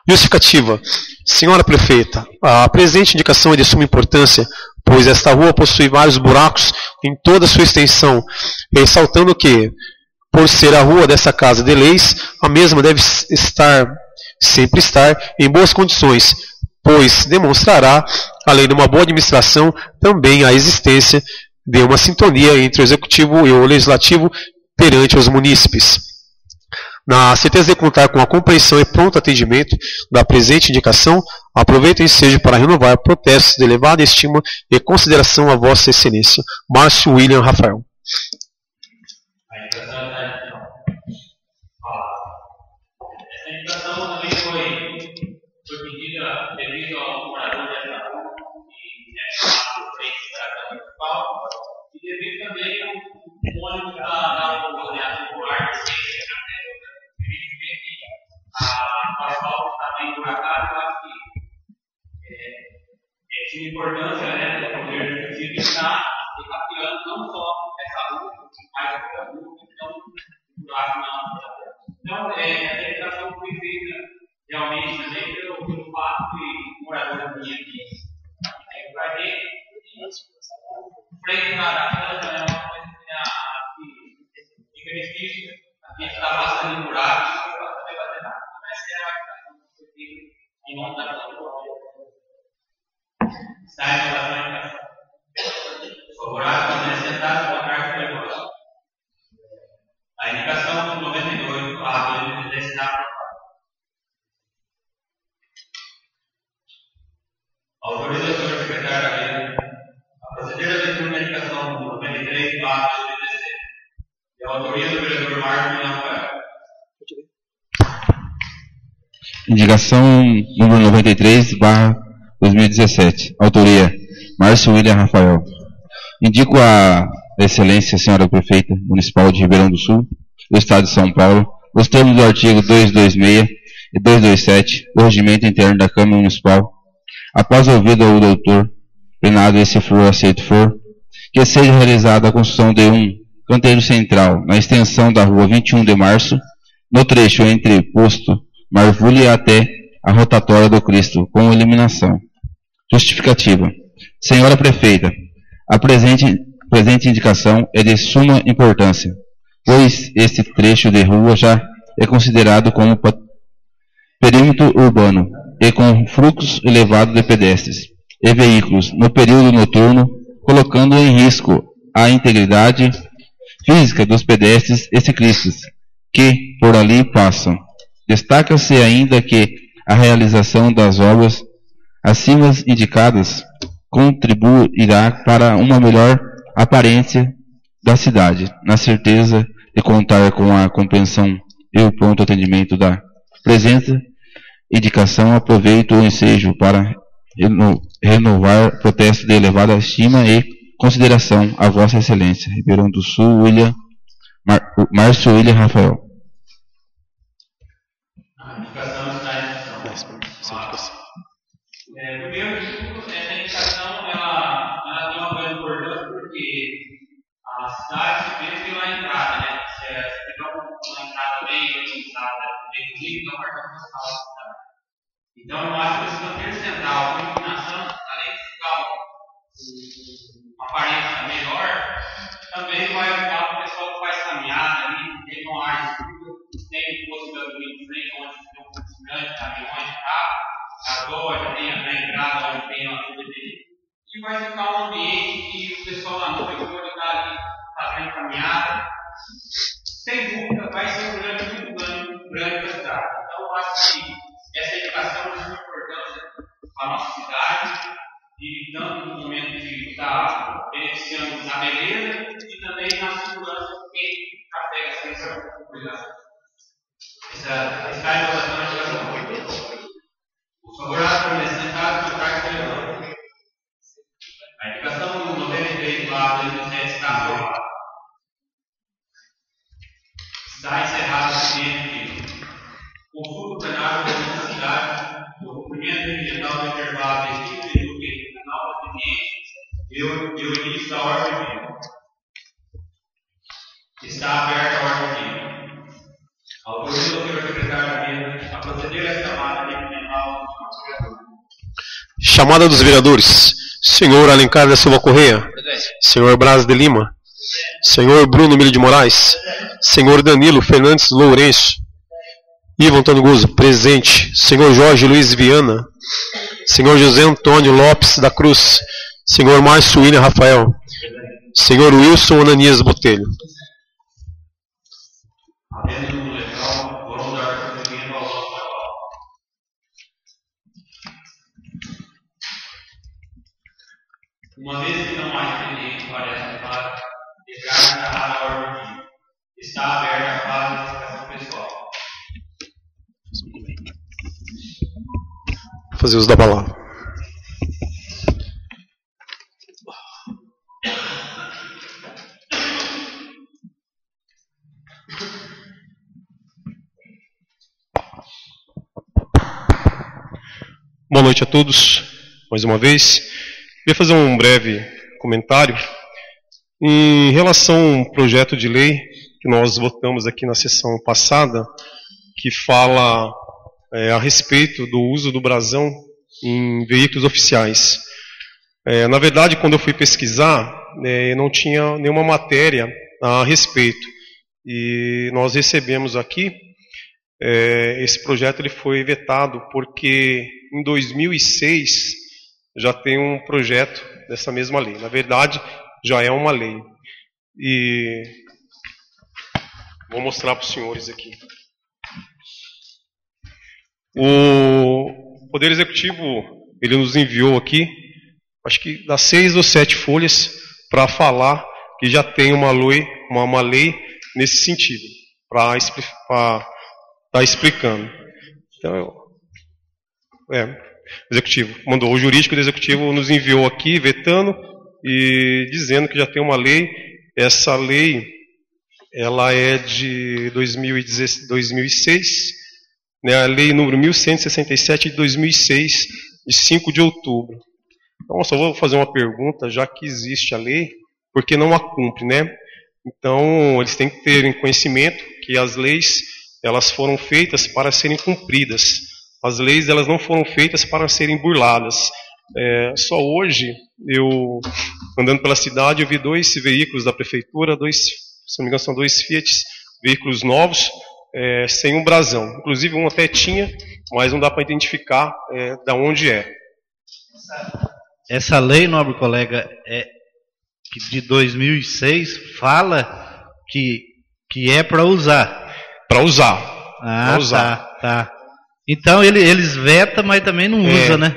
Justificativa. Senhora prefeita, a presente indicação é de suma importância, pois esta rua possui vários buracos em toda a sua extensão, ressaltando que, por ser a rua dessa Casa de Leis, a mesma deve sempre estar em boas condições, pois demonstrará, além de uma boa administração, também a existência de uma sintonia entre o Executivo e o Legislativo perante os munícipes. Na certeza de contar com a compreensão e pronto atendimento da presente indicação, aproveito o ensejo para renovar protestos de elevada estima e consideração a Vossa Excelência. Márcio William Rafael. A indicação está essa indicação também foi pedida devido ao morador dessa rua e chamado frente da Câmara Municipal e devido também ao ônibus da rua popular de ciência, o asfalto está bem buracado. Eu acho que é de importância, né, do Poder Executivo estar recapeando não só essa rua, mas outra rua, então um buraco na rua. Então, a indicação foi feita realmente também pelo fato de moradores vinha aqui. Para ver o frente da Câmara é uma coisa que fica difícil, a gente está passando em buracos, não vai fazer nada. Mas essa é a indicação que foi feita em nome da Câmara. Está em relação à indicação. Favorável, sentado com a carta de negócio. A indicação 92 a 2010 está aprovada. Autoriza o senhor secretário da Lei a proceder à leitura da indicação 93 a 2017 e a autoria do vereador Márcio William Rafael. Indicação número 93/2017. Autoria Márcio William Rafael. Indico a Excelência Senhora Prefeita Municipal de Ribeirão do Sul, do Estado de São Paulo, os termos do artigo 226 e 227 do Regimento Interno da Câmara Municipal, após ouvido ao doutor penado e se for aceito for, que seja realizada a construção de um canteiro central na extensão da Rua 21 de Março, no trecho entre posto Marvulha até a rotatória do Cristo, com eliminação. Justificativa. Senhora Prefeita, a presente indicação é de suma importância, pois este trecho de rua já é considerado como perímetro urbano e com fluxo elevado de pedestres e veículos no período noturno, colocando em risco a integridade física dos pedestres e ciclistas que por ali passam. Destaca-se ainda que a realização das obras acima indicadas contribuirá para uma melhor aparência da cidade, na certeza de contar com a compreensão e o pronto atendimento da presença, indicação, aproveito o ensejo para renovar protesto de elevada estima e consideração a Vossa Excelência. Ribeirão do Sul, Márcio William Rafael. A indicação está em discussão. Primeiro de tudo, essa indicação ela tem uma grande importância porque a cidade mesmo tem uma entrada, né? Se tiver uma entrada bem organizada, bem bonita, é um cartão postal da cidade. Então, eu acho que esse canteiro central, com iluminação, além de ficar uma aparência melhor, também vai ajudar o pessoal que faz caminhada ali, tem uma área tem possivelmente em frente, onde tem um fluxo grande de caminhões de carro, a loja tem a entrada onde tem uma CBD, e vai ficar um ambiente que o pessoal à noite pode estar ali fazendo caminhada. Sem dúvida, vai ser um grande para a cidade. Então, eu acho que essa educação é muito importante para a nossa cidade, e tanto no momento de estar beneficiando a beleza e também na segurança de quem carrega essa cuidado. Essa educação é educação. Por favor, permanecer sentado e trocar de telefone. A indicação do 93 lá do 17 está aprovada. Está encerrado o expediente. Consulta o plenário da necessidade do cumprimento ambiental do intervalo de 5 minutos na nova expediente e o início da ordem do dia. Está aberta a ordem do dia. Autoriza o senhor secretário da mesa a proceder à chamada ambiental dos vereadores. Chamada dos vereadores. Senhor Alencar da Silva Correia. Senhor Braz de Lima. Senhor Bruno Milho de Moraes. Senhor Danilo Fernandes Lourenço. Ivo Antônio Guzzo, presente. Senhor Jorge Luiz Viana. Senhor José Antônio Lopes da Cruz. Senhor Márcio William Rafael. Senhor Wilson Ananias Botelho. Uma vez que não há expediente para esta fase, declaro encerrada a ordem do dia. Está aberta a fase de identificação pessoal. Fazer uso da palavra. Boa noite a todos, mais uma vez. Queria fazer um breve comentário em relação a um projeto de lei que nós votamos aqui na sessão passada, que fala a respeito do uso do brasão em veículos oficiais. Na verdade, quando eu fui pesquisar, não tinha nenhuma matéria a respeito. E nós recebemos aqui, esse projeto ele foi vetado porque em 2006 já tem um projeto dessa mesma lei. Na verdade, já é uma lei. E vou mostrar para os senhores aqui. O Poder Executivo, ele nos enviou aqui, acho que das 6 ou 7 folhas, para falar que já tem uma lei nesse sentido, para estar explicando. Então, o Executivo mandou, o jurídico do Executivo nos enviou aqui, vetando e dizendo que já tem uma lei. Essa lei, ela é de 2006, né, a lei número 1167 de 2006, de 5 de outubro. Então, só vou fazer uma pergunta, já que existe a lei, por que não a cumpre, né? Então, eles têm que ter em conhecimento que as leis, elas foram feitas para serem cumpridas. As leis, elas não foram feitas para serem burladas. Só hoje, eu, andando pela cidade, eu vi 2 veículos da prefeitura, se não me engano são 2 Fiat, veículos novos, sem um brasão. Inclusive, um até tinha, mas não dá para identificar de onde é. Essa lei, nobre colega, de 2006, fala que é para usar. Para usar. Ah, pra usar. Tá. Então eles vetam, mas também não usa, né?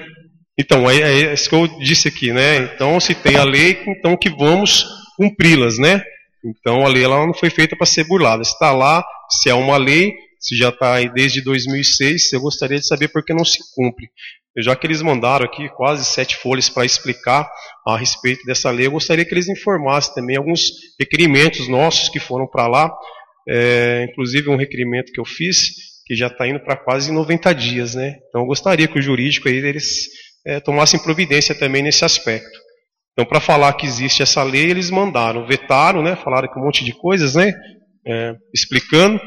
Então, é isso que eu disse aqui, né? Então, se tem a lei, então que vamos cumpri-las, né? Então, a lei ela não foi feita para ser burlada. Está lá, se é uma lei, se já está aí desde 2006, eu gostaria de saber por que não se cumpre. Já que eles mandaram aqui quase 7 folhas para explicar a respeito dessa lei, eu gostaria que eles informassem também alguns requerimentos nossos que foram para lá, inclusive um requerimento que eu fiz, que já está indo para quase 90 dias, né? Então eu gostaria que o jurídico aí, eles tomassem providência também nesse aspecto. Então, para falar que existe essa lei, eles mandaram, vetaram, né? Falaram que um monte de coisas, né? Explicando,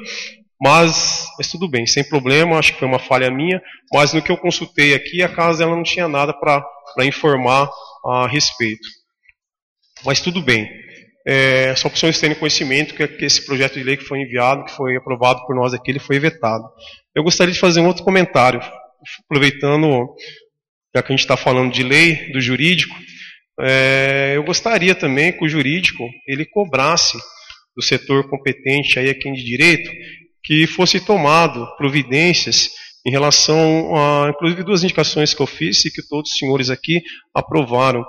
mas tudo bem, sem problema, acho que foi uma falha minha, mas no que eu consultei aqui, a casa ela não tinha nada para informar a respeito. Mas tudo bem. Só para os senhores terem conhecimento que esse projeto de lei que foi enviado, que foi aprovado por nós aqui, ele foi vetado. Eu gostaria de fazer um outro comentário, aproveitando, já que a gente está falando de lei, do jurídico, eu gostaria também que o jurídico ele cobrasse do setor competente aí aqui de direito que fosse tomado providências em relação a, inclusive, 2 indicações que eu fiz e que todos os senhores aqui aprovaram,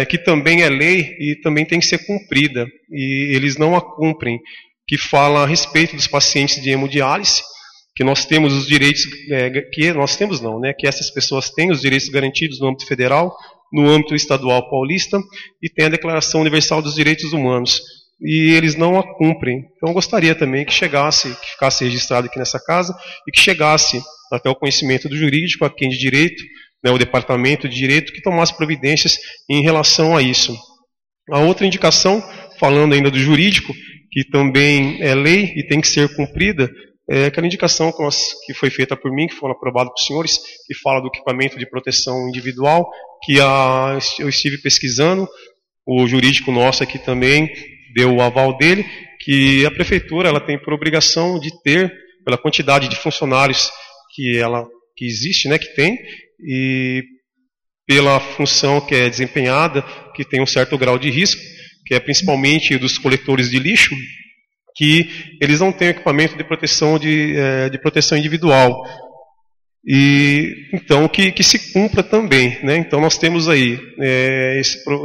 que também é lei e também tem que ser cumprida, e eles não a cumprem, que fala a respeito dos pacientes de hemodiálise, que nós temos os direitos, que nós temos não, né, que essas pessoas têm os direitos garantidos no âmbito federal, no âmbito estadual paulista, e tem a Declaração Universal dos Direitos Humanos, e eles não a cumprem. Então eu gostaria também que ficasse registrado aqui nessa casa, e que chegasse até o conhecimento do jurídico, a quem de direito, né, o departamento de direito, que tomasse providências em relação a isso. A outra indicação, falando ainda do jurídico, que também é lei e tem que ser cumprida, é aquela indicação que foi feita por mim, que foi aprovada para os senhores, que fala do equipamento de proteção individual, que eu estive pesquisando, o jurídico nosso aqui também deu o aval dele, que a prefeitura ela tem por obrigação de ter, pela quantidade de funcionários que existe, né, que tem, e pela função que é desempenhada, que tem um certo grau de risco, que é principalmente dos coletores de lixo, que eles não têm equipamento de proteção individual. E então que se cumpra também, né? Então nós temos aí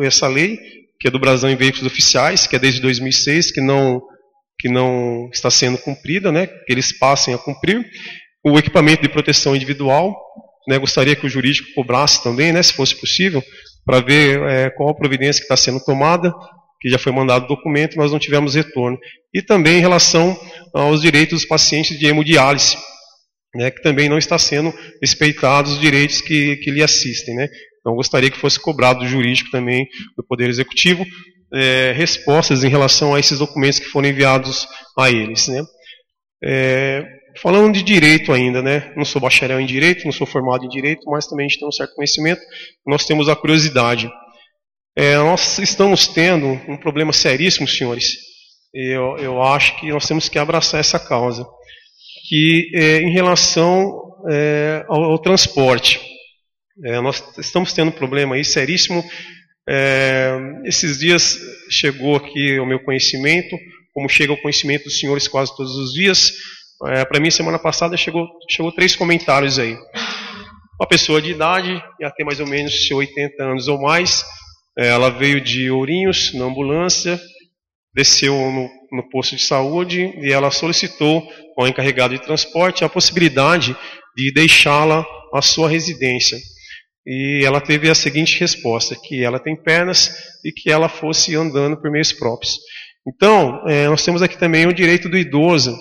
essa lei, que é do Brasão em Veículos Oficiais, que é desde 2006, que não está sendo cumprida, né? Que eles passem a cumprir. O equipamento de proteção individual, né? Gostaria que o jurídico cobrasse também, né? Se fosse possível, para ver qual a providência que está sendo tomada, que já foi mandado o documento, nós não tivemos retorno. E também em relação aos direitos dos pacientes de hemodiálise, né, que também não está sendo respeitados os direitos que lhe assistem, né. Então gostaria que fosse cobrado do jurídico também, do Poder Executivo, respostas em relação a esses documentos que foram enviados a eles, né. Falando de direito ainda, né, não sou bacharel em direito, não sou formado em direito, mas também a gente tem um certo conhecimento, nós temos a curiosidade. Nós estamos tendo um problema seríssimo, senhores. Eu acho que nós temos que abraçar essa causa. Que em relação ao transporte. Nós estamos tendo um problema aí seríssimo. Esses dias chegou aqui ao meu conhecimento, como chega ao conhecimento dos senhores quase todos os dias. Para mim, semana passada, chegou 3 comentários aí. Uma pessoa de idade, até mais ou menos 80 anos ou mais, ela veio de Ourinhos, na ambulância, desceu no posto de saúde e ela solicitou ao encarregado de transporte a possibilidade de deixá-la à sua residência. E ela teve a seguinte resposta, que ela tem pernas e que ela fosse andando por meios próprios. Então, nós temos aqui também o direito do idoso,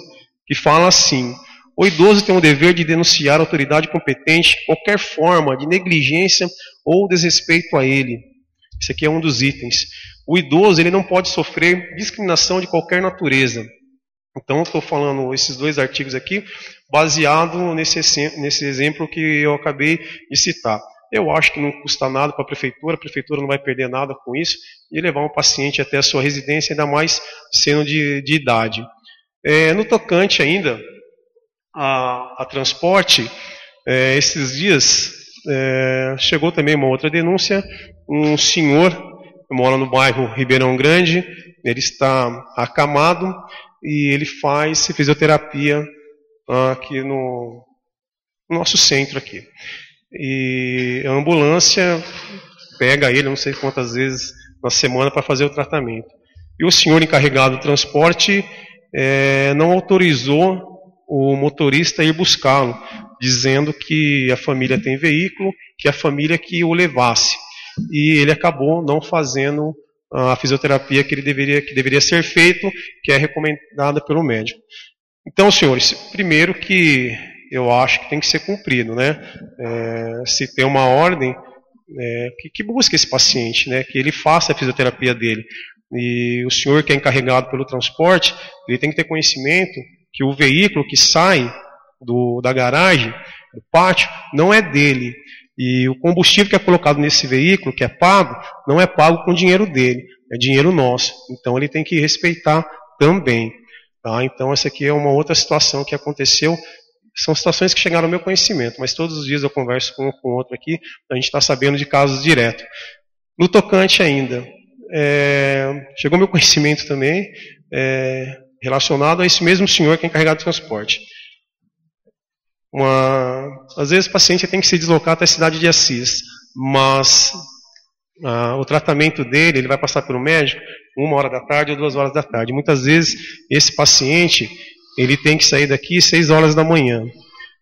que fala assim: o idoso tem o dever de denunciar à autoridade competente qualquer forma de negligência ou desrespeito a ele. Esse aqui é um dos itens. O idoso ele não pode sofrer discriminação de qualquer natureza. Então, eu estou falando esses 2 artigos aqui, baseado nesse exemplo que eu acabei de citar. Eu acho que não custa nada para a prefeitura não vai perder nada com isso, e levar um paciente até a sua residência, ainda mais sendo de idade. No tocante ainda a transporte, esses dias chegou também uma outra denúncia. Um senhor que mora no bairro Ribeirão Grande, ele está acamado e ele faz fisioterapia aqui no nosso centro aqui. E a ambulância pega ele, não sei quantas vezes na semana, para fazer o tratamento. E o senhor encarregado do transporte não autorizou o motorista ir buscá-lo, dizendo que a família tem veículo, que a família que o levasse. E ele acabou não fazendo a fisioterapia que deveria ser feito, que é recomendada pelo médico. Então, senhores, primeiro que eu acho que tem que ser cumprido, né? Se tem uma ordem, que busque esse paciente, né? Que ele faça a fisioterapia dele. E o senhor que é encarregado pelo transporte, ele tem que ter conhecimento que o veículo que sai da garagem, do pátio, não é dele. E o combustível que é colocado nesse veículo, que é pago, não é pago com dinheiro dele, é dinheiro nosso. Então ele tem que respeitar também. Tá? Então essa aqui é uma outra situação que aconteceu. São situações que chegaram ao meu conhecimento, mas todos os dias eu converso com um com outro aqui, a gente está sabendo de casos diretos. No tocante ainda, chegou ao meu conhecimento também, relacionado a esse mesmo senhor que é encarregado de transporte. Às vezes o paciente tem que se deslocar até a cidade de Assis, mas o tratamento dele, ele vai passar pelo médico 1h da tarde ou 2h da tarde. Muitas vezes esse paciente, ele tem que sair daqui 6h da manhã.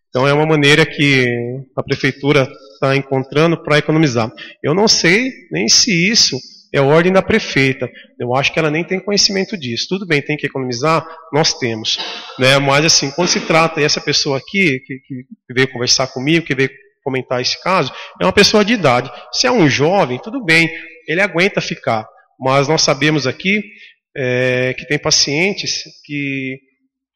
Então é uma maneira que a prefeitura está encontrando para economizar. Eu não sei nem se isso é ordem da prefeita. Eu acho que ela nem tem conhecimento disso. Tudo bem, tem que economizar, nós temos. Né? Mas assim, quando se trata, e essa pessoa aqui, que veio conversar comigo, que veio comentar esse caso, é uma pessoa de idade. Se é um jovem, tudo bem, ele aguenta ficar. Mas nós sabemos aqui que tem pacientes que,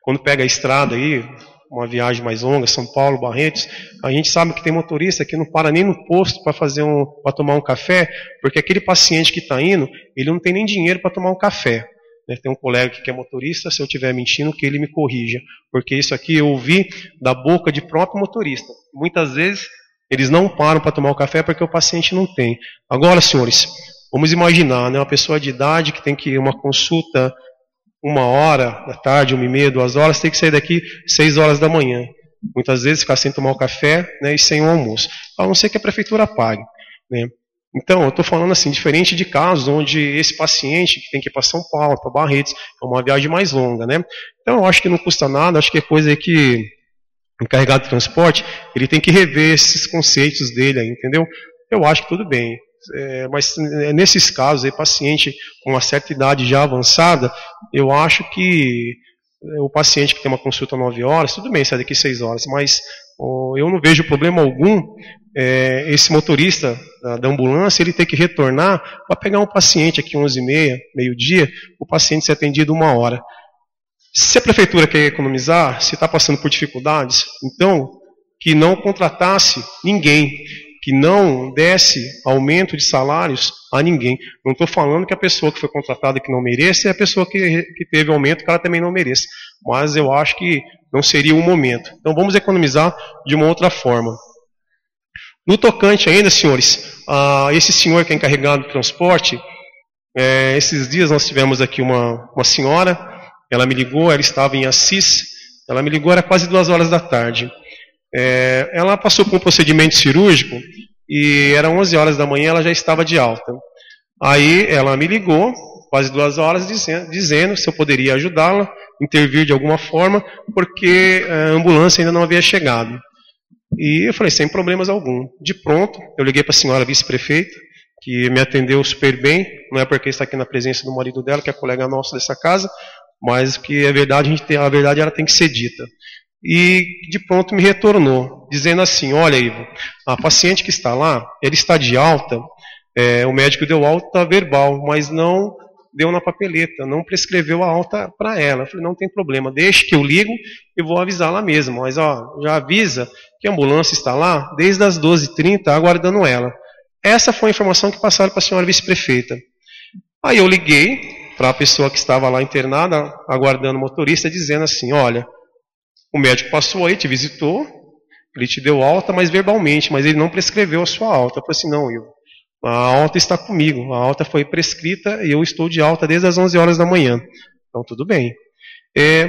quando pega a estrada aí, uma viagem mais longa, São Paulo, Barretos, a gente sabe que tem motorista que não para nem no posto para tomar um café, porque aquele paciente que está indo, ele não tem nem dinheiro para tomar um café. Tem um colega que é motorista, se eu estiver mentindo, que ele me corrija, porque isso aqui eu ouvi da boca de próprio motorista. Muitas vezes eles não param para tomar o café porque o paciente não tem. Agora, senhores, vamos imaginar, né, uma pessoa de idade que tem que ir uma consulta 1h da tarde, 1h30, 2h, tem que sair daqui 6h da manhã. Muitas vezes ficar sem tomar o café, né, e sem o almoço. A não ser que a prefeitura pague. Né. Então, eu estou falando assim, diferente de casos onde esse paciente que tem que ir para São Paulo, para Barretos, é uma viagem mais longa. Né. Então, eu acho que não custa nada, acho que é coisa aí que o encarregado de transporte, ele tem que rever esses conceitos dele aí, entendeu? Eu acho que tudo bem. Mas nesses casos, aí, paciente com uma certa idade já avançada, eu acho que o paciente que tem uma consulta 9h, tudo bem, sai daqui 6h, mas eu não vejo problema algum esse motorista da ambulância, ele ter que retornar para pegar um paciente aqui 11h30, meio-dia, o paciente ser atendido 1h. Se a prefeitura quer economizar, se está passando por dificuldades, então que não contratasse ninguém, que não desse aumento de salários a ninguém. Não estou falando que a pessoa que foi contratada que não mereça, é a pessoa que teve aumento que ela também não mereça. Mas eu acho que não seria o momento. Então vamos economizar de uma outra forma. No tocante ainda, senhores, esse senhor que é encarregado do transporte, esses dias nós tivemos aqui uma senhora, ela me ligou, ela estava em Assis, ela me ligou, era quase 2h da tarde. Ela passou por um procedimento cirúrgico e era 11h da manhã, ela já estava de alta. Aí ela me ligou, quase 2h, dizendo se eu poderia ajudá-la, intervir de alguma forma, porque a ambulância ainda não havia chegado. E eu falei, sem problemas algum. De pronto, eu liguei para a senhora vice-prefeita, que me atendeu super bem, não é porque está aqui na presença do marido dela, que é colega nosso dessa casa, mas que a verdade ela tem que ser dita. E de pronto me retornou, dizendo assim, olha Ivo, a paciente que está lá, ela está de alta, o médico deu alta verbal, mas não deu na papeleta, não prescreveu a alta para ela. Eu falei, não tem problema, deixe que eu ligo e vou avisar lá mesmo, mas já avisa que a ambulância está lá desde as 12h30 aguardando ela. Essa foi a informação que passaram para a senhora vice-prefeita. Aí eu liguei para a pessoa que estava lá internada, aguardando o motorista, dizendo assim, olha, o médico passou aí, te visitou, ele te deu alta, mas verbalmente, mas ele não prescreveu a sua alta. Eu falei assim, não, Ivo, a alta está comigo, a alta foi prescrita e eu estou de alta desde as 11h da manhã. Então, tudo bem.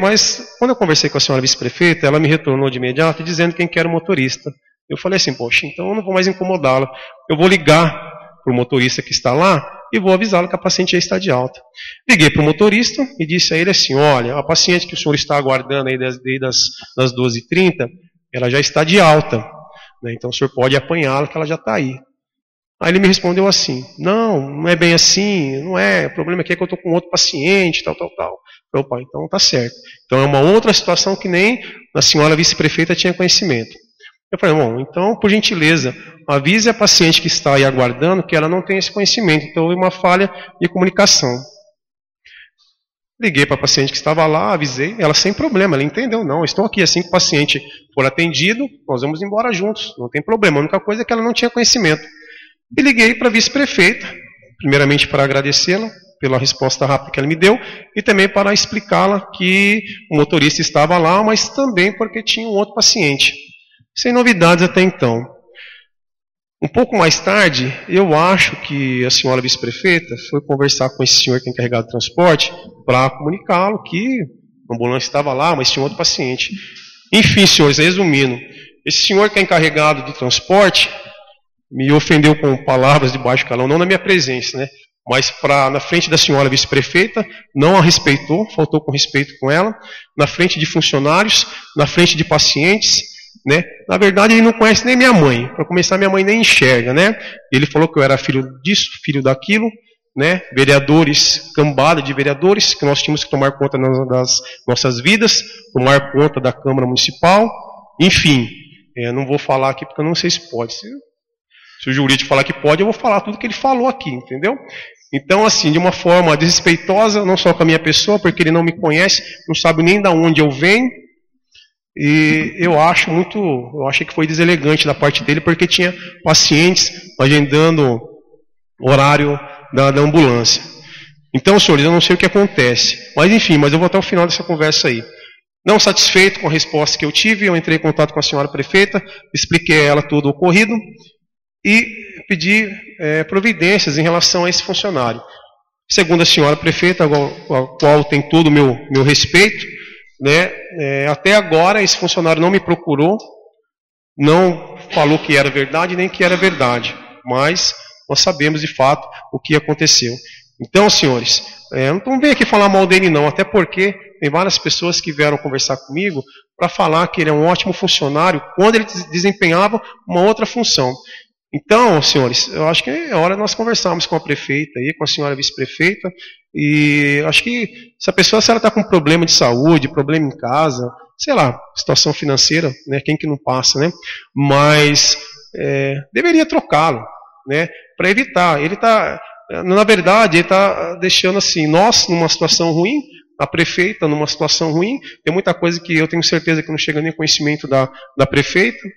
Mas, quando eu conversei com a senhora vice-prefeita, ela me retornou de imediato dizendo quem que era o motorista. Eu falei assim, poxa, então eu não vou mais incomodá-la. Eu vou ligar para o motorista que está lá e vou avisá-lo que a paciente já está de alta. Liguei para o motorista e disse a ele assim, olha, a paciente que o senhor está aguardando aí desde das 12h30, ela já está de alta, né? Então o senhor pode apanhá-la que ela já está aí. Aí ele me respondeu assim, não é bem assim, não é, o problema aqui é que eu estou com outro paciente, tal. Meu pai, então tá certo. Então é uma outra situação que nem a senhora vice-prefeita tinha conhecimento. Eu falei, bom, então, por gentileza, avise a paciente que está aí aguardando que ela não tem esse conhecimento. Então houve uma falha de comunicação. Liguei para a paciente que estava lá, avisei, ela sem problema, ela entendeu, não, estou aqui, assim que o paciente for atendido, nós vamos embora juntos, não tem problema. A única coisa é que ela não tinha conhecimento. E liguei para a vice-prefeita, primeiramente para agradecê-la pela resposta rápida que ela me deu, e também para explicá-la que o motorista estava lá, mas também porque tinha um outro paciente. Sem novidades até então. Um pouco mais tarde, eu acho que a senhora vice-prefeita foi conversar com esse senhor que é encarregado de transporte para comunicá-lo que a ambulância estava lá, mas tinha outro paciente. Enfim, senhores, resumindo, esse senhor que é encarregado do transporte me ofendeu com palavras de baixo calão, não na minha presença, né? Mas na frente da senhora vice-prefeita, não a respeitou, faltou com respeito com ela, na frente de funcionários, na frente de pacientes, né? Na verdade, ele não conhece nem minha mãe. Para começar, minha mãe nem enxerga, né? Ele falou que eu era filho disso, filho daquilo, né? Vereadores, cambada de vereadores, que nós tínhamos que tomar conta das nossas vidas, tomar conta da Câmara Municipal, enfim. Não vou falar aqui porque eu não sei se pode. Se o jurídico falar que pode, eu vou falar tudo que ele falou aqui, entendeu? Então, assim, de uma forma desrespeitosa, não só com a minha pessoa, porque ele não me conhece, não sabe nem de onde eu venho, e eu achei que foi deselegante da parte dele, porque tinha pacientes agendando horário da ambulância. Então, senhores, eu não sei o que acontece, mas enfim, mas eu vou até o final dessa conversa aí. Não satisfeito com a resposta que eu tive, eu entrei em contato com a senhora prefeita, expliquei a ela todo o ocorrido, e pedi providências em relação a esse funcionário. Segundo a senhora prefeita, a qual tem todo o meu respeito, né, até agora esse funcionário não me procurou, não falou que era verdade, nem que era verdade, mas nós sabemos de fato o que aconteceu. Então, senhores, não venho aqui falar mal dele não, até porque tem várias pessoas que vieram conversar comigo para falar que ele é um ótimo funcionário quando ele desempenhava uma outra função. Então, senhores, eu acho que é hora de nós conversarmos com a prefeita aí, com a senhora vice-prefeita, e acho que se ela está com problema de saúde, problema em casa, sei lá, situação financeira, né, quem que não passa, né? Mas deveria trocá-lo, né, para evitar. Ele está, na verdade, ele está deixando assim, nós numa situação ruim, a prefeita numa situação ruim, tem muita coisa que eu tenho certeza que não chega nem conhecimento da prefeita,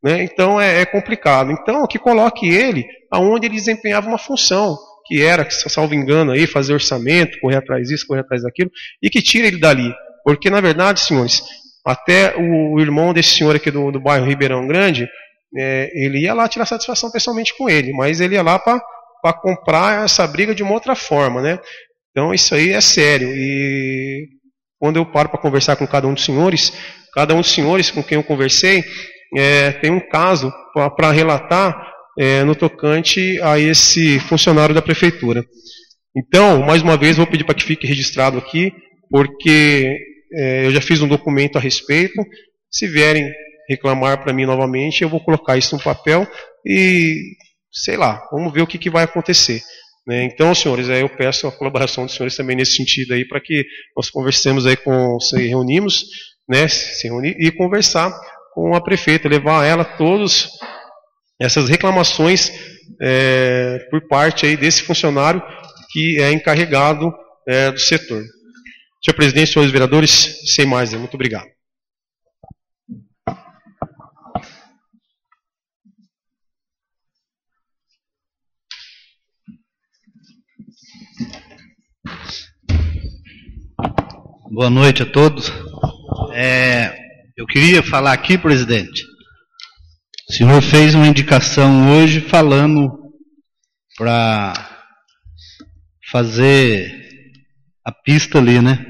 né? Então é complicado. Então que coloque ele aonde ele desempenhava uma função, que era, salvo engano, aí, fazer orçamento, correr atrás disso, correr atrás daquilo, e que tire ele dali. Porque, na verdade, senhores, até o irmão desse senhor aqui do bairro Ribeirão Grande, ele ia lá tirar satisfação pessoalmente com ele, mas ele ia lá para comprar essa briga de uma outra forma, né? Então isso aí é sério. E quando eu paro para conversar com cada um dos senhores com quem eu conversei, tem um caso para relatar no tocante a esse funcionário da prefeitura. Então, mais uma vez, vou pedir para que fique registrado aqui, porque eu já fiz um documento a respeito. Se vierem reclamar para mim novamente, eu vou colocar isso no papel e, sei lá, vamos ver o que vai acontecer. Então, senhores, eu peço a colaboração dos senhores também nesse sentido aí, para que nós conversemos aí se reunimos, né, se reunir e conversar com a prefeita, levar a ela todas essas reclamações por parte aí desse funcionário que é encarregado do setor. Senhor presidente, senhores vereadores, sem mais, muito obrigado. Boa noite a todos. Eu queria falar aqui, presidente. O senhor fez uma indicação hoje falando para fazer a pista ali, né?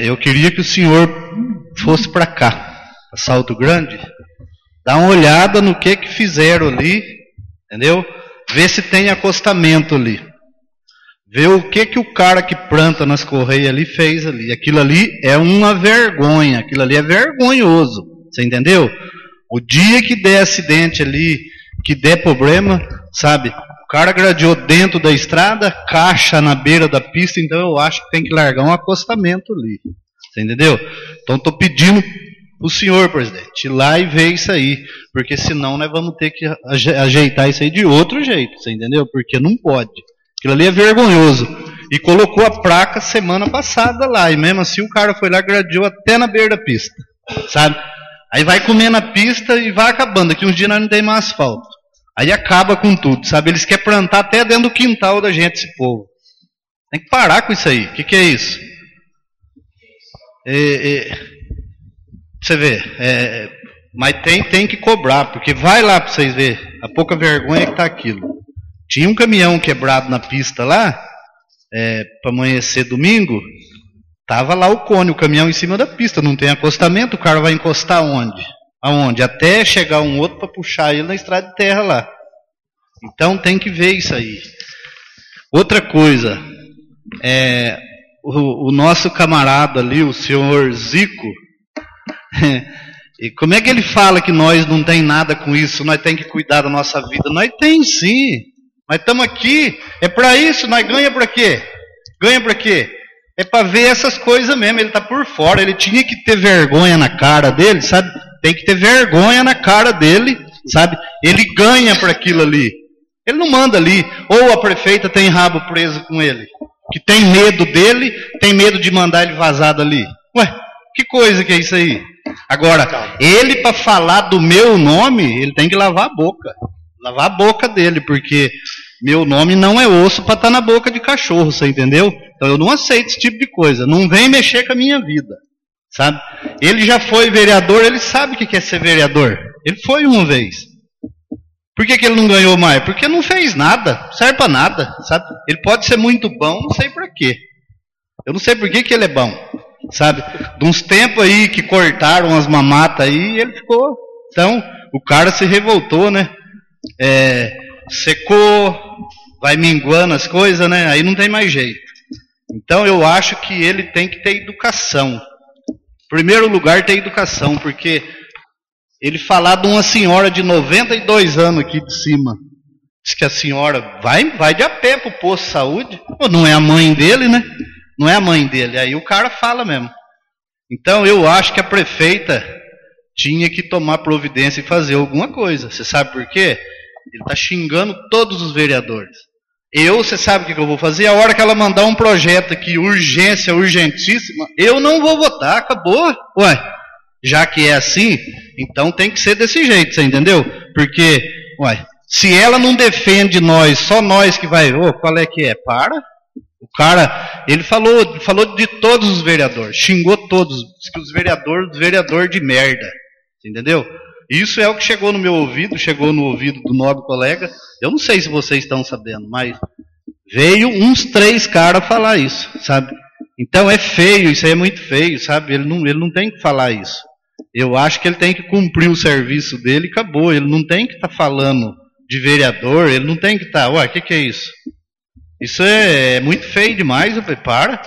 Eu queria que o senhor fosse para cá, para Salto Grande, dar uma olhada no que fizeram ali, entendeu? Vê se tem acostamento ali. Vê o que o cara que planta nas correias ali fez ali. Aquilo ali é uma vergonha. Aquilo ali é vergonhoso. Você entendeu? O dia que der acidente ali, que der problema, sabe? O cara gradeou dentro da estrada, caixa na beira da pista, então eu acho que tem que largar um acostamento ali. Você entendeu? Então estou pedindo o senhor, presidente, ir lá e ver isso aí. Porque senão nós vamos ter que ajeitar isso aí de outro jeito. Você entendeu? Porque não pode. Aquilo ali é vergonhoso. E colocou a placa semana passada lá. E mesmo assim o cara foi lá e gradeou até na beira da pista. Sabe? Aí vai comendo a pista e vai acabando. Daqui uns dias nós não tem mais asfalto. Aí acaba com tudo. Sabe? Eles querem plantar até dentro do quintal da gente, esse povo. Tem que parar com isso aí. O que é isso? Você vê. Mas tem que cobrar. Porque vai lá para vocês verem a pouca vergonha que está aquilo. Tinha um caminhão quebrado na pista lá, para amanhecer domingo, tava lá o cone, o caminhão em cima da pista, não tem acostamento, o cara vai encostar onde? Aonde? Até chegar um outro para puxar ele na estrada de terra lá. Então tem que ver isso aí. Outra coisa, o nosso camarada ali, o senhor Zico, e como é que ele fala que nós não tem nada com isso, nós tem que cuidar da nossa vida? Nós tem sim. Nós estamos aqui, é para isso, nós ganha para quê? Ganha para quê? É para ver essas coisas mesmo, ele está por fora, ele tinha que ter vergonha na cara dele, sabe? Tem que ter vergonha na cara dele, sabe? Ele ganha para aquilo ali, ele não manda ali, ou a prefeita tem rabo preso com ele, que tem medo dele, tem medo de mandar ele vazar dali. Ué, que coisa que é isso aí? Agora, ele para falar do meu nome, ele tem que lavar a boca. Lavar a boca dele, porque meu nome não é osso para estar na boca de cachorro, você entendeu? Então eu não aceito esse tipo de coisa. Não vem mexer com a minha vida, sabe? Ele já foi vereador, ele sabe o que é ser vereador. Ele foi uma vez. Por que ele não ganhou mais? Porque não fez nada, não serve para nada, sabe? Ele pode ser muito bom, não sei para quê. Eu não sei por que ele é bom, sabe? De uns tempos aí que cortaram as mamatas aí, ele ficou. Então, o cara se revoltou, né? Secou, vai minguando as coisas, né? Aí não tem mais jeito. Então eu acho que ele tem que ter educação. Em primeiro lugar, ter educação, porque ele falar de uma senhora de 92 anos aqui de cima, diz que a senhora vai de a pé pro posto de saúde. Pô, não é a mãe dele, né? Não é a mãe dele. Aí o cara fala mesmo. Então eu acho que a prefeita tinha que tomar providência e fazer alguma coisa. Você sabe por quê? Ele está xingando todos os vereadores. Você sabe o que eu vou fazer? A hora que ela mandar um projeto aqui, urgência, urgentíssima, eu não vou votar, acabou. Ué, já que é assim, então tem que ser desse jeito, você entendeu? Porque, se ela não defende nós, só nós que vai... qual é que é? Para. O cara, ele falou de todos os vereadores, xingou todos, os vereadores de merda, entendeu? Isso é o que chegou no meu ouvido, chegou no ouvido do nobre colega. Eu não sei se vocês estão sabendo, mas veio uns 3 caras falar isso, sabe? Então é feio, isso aí é muito feio, sabe? Ele não tem que falar isso. Eu acho que ele tem que cumprir o serviço dele e acabou. Ele não tem que estar falando de vereador, ele não tem que estar... o que é isso? Isso é muito feio demais, eu para.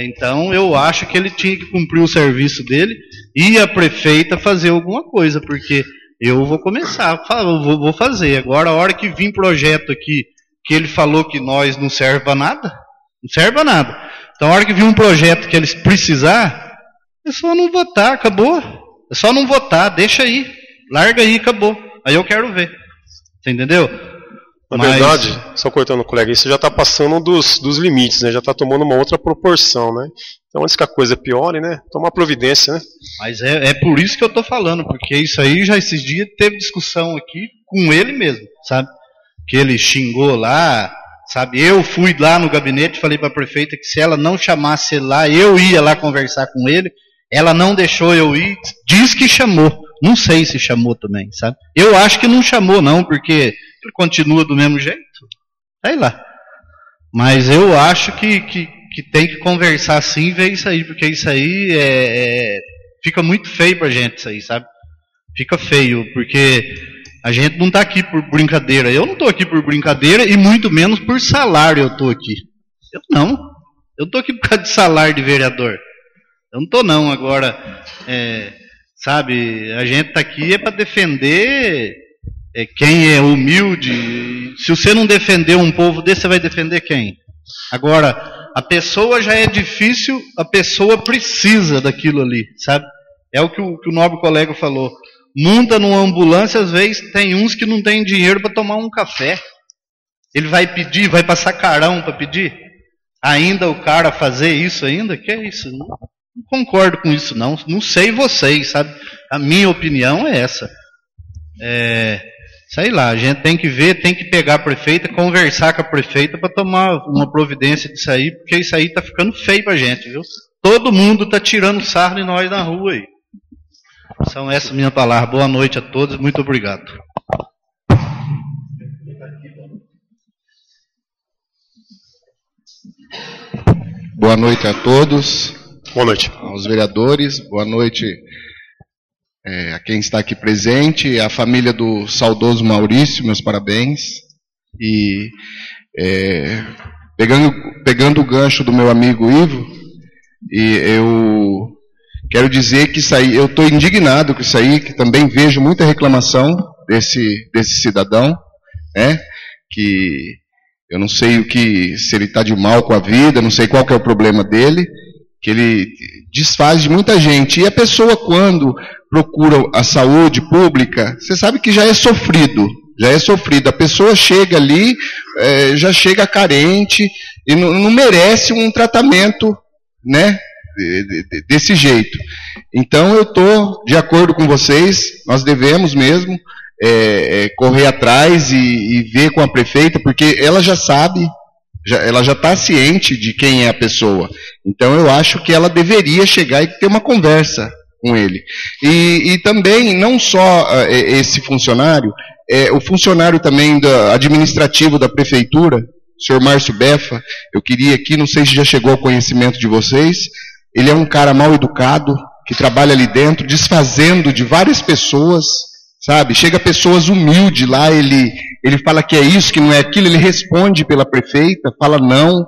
Então eu acho que ele tinha que cumprir o serviço dele e a prefeita fazer alguma coisa, porque eu vou começar, vou fazer. Agora, a hora que vir projeto aqui, que ele falou que nós não serve para nada, não serve para nada. Então, a hora que vir um projeto que eles precisar, é só não votar, acabou. É só não votar, deixa aí, larga aí, acabou. Aí eu quero ver. Você entendeu? Na verdade, só cortando o colega, isso já está passando dos limites, né? Já está tomando uma outra proporção, né? Então, antes que a coisa piore, né? Tomar providência, né? Mas é por isso que eu estou falando, porque isso aí já esses dias teve discussão aqui com ele mesmo, sabe? Que ele xingou lá, sabe? Eu fui lá no gabinete e falei para a prefeita que se ela não chamasse ele lá, eu ia lá conversar com ele. Ela não deixou eu ir, diz que chamou. Não sei se chamou também, sabe? Eu acho que não chamou não, porque ele continua do mesmo jeito. Sei lá. Mas eu acho que tem que conversar sim e ver isso aí, porque isso aí fica muito feio pra gente, isso aí, sabe? Fica feio, porque A gente não está aqui por brincadeira. Eu não estou aqui por brincadeira e muito menos por salário eu estou aqui. Eu não. Eu estou aqui por causa de salário de vereador. Eu não estou não. Agora, sabe, a gente está aqui para defender quem é humilde. Se você não defender um povo desse, você vai defender quem? Agora, a pessoa já é difícil, a pessoa precisa daquilo ali, sabe? É o que o nobre colega falou. Monta numa ambulância, às vezes tem uns que não tem dinheiro para tomar um café. Ele vai pedir, vai passar carão para pedir? Ainda o cara fazer isso ainda? Que é isso? Não concordo com isso não. Não sei vocês, sabe? A minha opinião é essa. Sei lá, a gente tem que ver, tem que pegar a prefeita, conversar com a prefeita para tomar uma providência disso aí, porque isso aí tá ficando feio pra gente, viu? Todo mundo tá tirando sarro de nós na rua aí. São essas minhas palavras. Boa noite a todos, muito obrigado. Boa noite a todos. Boa noite. Aos vereadores, boa noite a quem está aqui presente, a família do saudoso Maurício, meus parabéns. E pegando o gancho do meu amigo Ivo, e eu quero dizer que isso aí, eu estou indignado com isso aí, que também vejo muita reclamação desse cidadão, né, que eu não sei se ele está de mal com a vida, não sei qual que é o problema dele, que ele desfaz de muita gente. E a pessoa, quando procura a saúde pública, você sabe que já é sofrido. A pessoa chega ali, já chega carente, e não merece um tratamento, né, desse jeito. Então eu estou de acordo com vocês, nós devemos mesmo correr atrás e ver com a prefeita, porque ela já sabe, ela já está ciente de quem é a pessoa. Então eu acho que ela deveria chegar e ter uma conversa com ele. E também, não só esse funcionário, o funcionário também administrativo da prefeitura, o senhor Márcio Befa, eu queria aqui, não sei se já chegou ao conhecimento de vocês, ele é um cara mal educado, que trabalha ali dentro, desfazendo de várias pessoas, sabe? Chega pessoas humildes lá, ele fala que é isso, que não é aquilo, ele responde pela prefeita, fala não,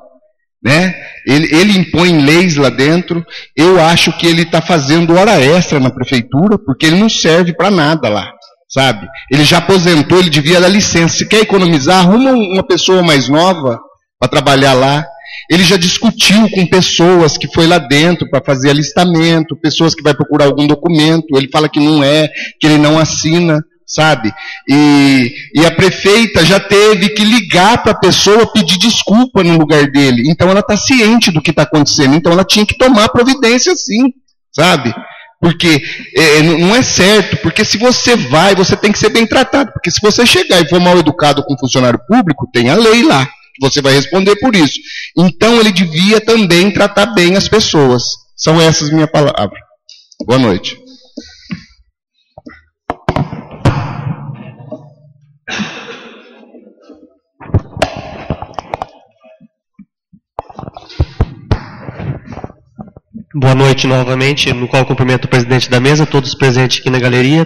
né? Ele impõe leis lá dentro. Eu acho que ele está fazendo hora extra na prefeitura, porque ele não serve para nada lá, sabe? Ele já aposentou, ele devia dar licença. Se quer economizar, arruma uma pessoa mais nova para trabalhar lá. Ele já discutiu com pessoas que foi lá dentro para fazer alistamento, pessoas que vai procurar algum documento, ele fala que não é, que ele não assina, sabe? E a prefeita já teve que ligar para a pessoa pedir desculpa no lugar dele. Então ela está ciente do que está acontecendo, então ela tinha que tomar providência sim, sabe? Porque não é certo, porque se você vai, você tem que ser bem tratado, porque se você chegar e for mal educado com um funcionário público, tem a lei lá. Você vai responder por isso. Então ele devia também tratar bem as pessoas. São essas minhas palavras. Boa noite. Boa noite novamente, no qual cumprimento o presidente da mesa, todos presentes aqui na galeria.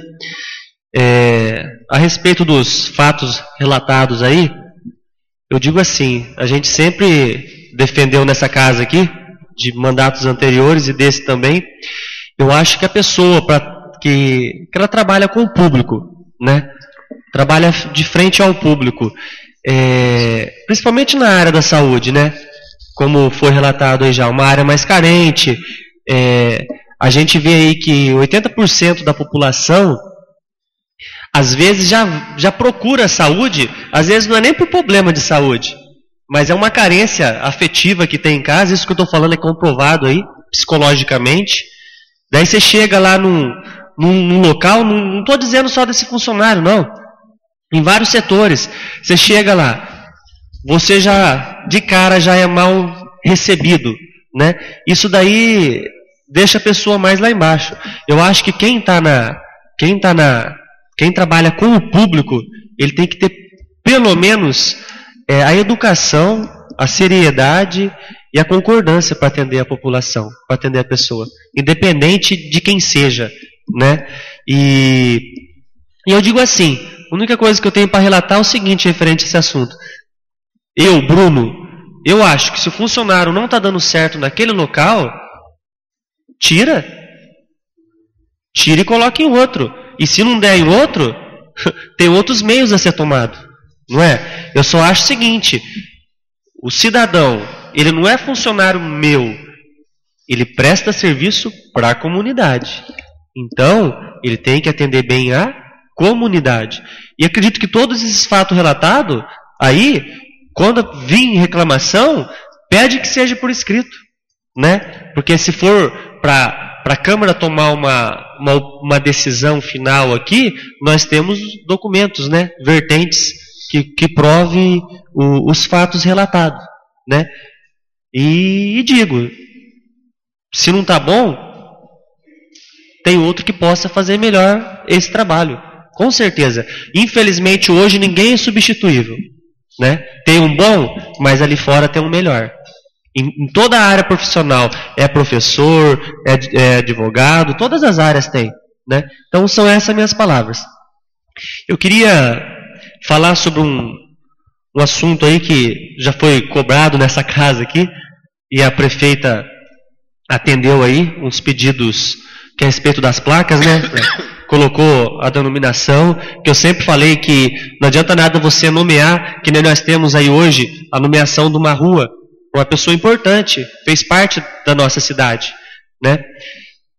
A respeito dos fatos relatados aí, eu digo assim, a gente sempre defendeu nessa casa aqui, de mandatos anteriores e desse também, eu acho que a pessoa, que ela trabalha com o público, né? Trabalha de frente ao público, principalmente na área da saúde, né? Como foi relatado aí já, uma área mais carente, a gente vê aí que 80% da população às vezes já procura saúde, às vezes não é nem por problema de saúde, mas é uma carência afetiva que tem em casa, isso que eu estou falando é comprovado aí, psicologicamente. Daí você chega lá num local, não estou dizendo só desse funcionário, não, em vários setores, você chega lá, você já, de cara, já é mal recebido, né? Isso daí deixa a pessoa mais lá embaixo. Eu acho que quem trabalha com o público, ele tem que ter, pelo menos, a educação, a seriedade e a concordância para atender a população, para atender a pessoa, independente de quem seja, né? E eu digo assim, A única coisa que eu tenho para relatar é o seguinte, referente a esse assunto. Eu, Bruno, eu acho que se o funcionário não está dando certo naquele local, tira e coloque em outro. E se não der em outro, tem outros meios a ser tomado. Não é? Eu só acho o seguinte, o cidadão, ele não é funcionário meu, ele presta serviço para a comunidade. Então, ele tem que atender bem a comunidade. E acredito que todos esses fatos relatados, aí, quando vir reclamação, pede que seja por escrito, né? Porque se for para a Câmara tomar uma decisão final aqui, nós temos documentos, né? Vertentes que prove os fatos relatados, né? E digo, se não está bom, tem outro que possa fazer melhor esse trabalho, com certeza. Infelizmente hoje ninguém é substituível, né? Tem um bom, mas ali fora tem um melhor. Em toda a área profissional, é professor, é advogado, todas as áreas tem, né? Então são essas minhas palavras. Eu queria falar sobre um assunto aí que já foi cobrado nessa casa aqui, e a prefeita atendeu aí uns pedidos que é a respeito das placas, né? Colocou a denominação, que eu sempre falei que não adianta nada você nomear, que nem nós temos aí hoje, a nomeação de uma rua, uma pessoa importante, fez parte da nossa cidade, né?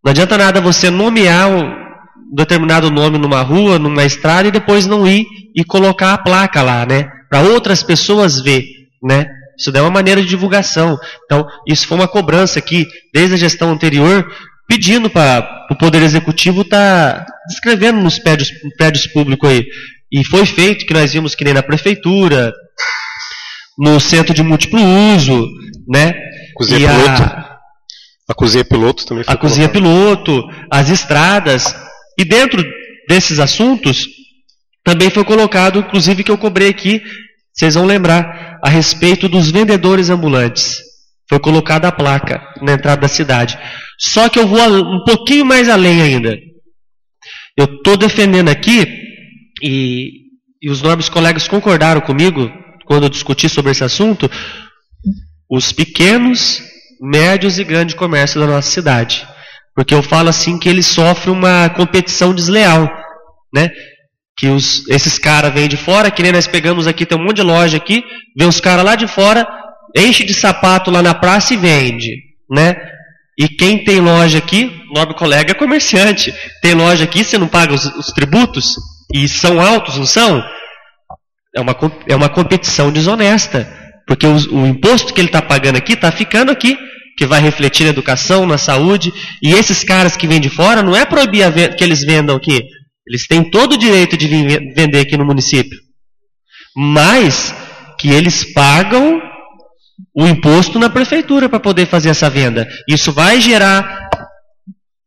Não adianta nada você nomear um determinado nome numa rua, numa estrada, e depois não ir e colocar a placa lá, né? Para outras pessoas ver, né? Isso daí é uma maneira de divulgação. Então, isso foi uma cobrança aqui, desde a gestão anterior, pedindo para o Poder Executivo estar descrevendo nos prédios públicos aí. E foi feito, que nós vimos que nem na Prefeitura, no Centro de Múltiplo Uso, né? Cozinha piloto. A cozinha piloto também foi a cozinha piloto, as estradas. E dentro desses assuntos, também foi colocado, inclusive que eu cobrei aqui, vocês vão lembrar, a respeito dos vendedores ambulantes. Foi colocada a placa na entrada da cidade. Só que eu vou um pouquinho mais além ainda. Eu estou defendendo aqui, e os nobres colegas concordaram comigo, quando eu discuti sobre esse assunto, os pequenos, médios e grandes comércios da nossa cidade. Porque eu falo assim que eles sofrem uma competição desleal, né? Que esses caras vêm de fora, que nem nós pegamos aqui, tem um monte de loja aqui, vem os caras lá de fora, enche de sapato lá na praça e vende, né? E quem tem loja aqui, nobre colega, é comerciante. Tem loja aqui, você não paga os tributos, e são altos, não são? É uma competição desonesta, porque o imposto que ele está pagando aqui está ficando aqui, que vai refletir na educação, na saúde, e esses caras que vêm de fora, não é proibir que eles vendam aqui, eles têm todo o direito de vir vender aqui no município, mas que eles pagam o imposto na prefeitura para poder fazer essa venda. Isso vai gerar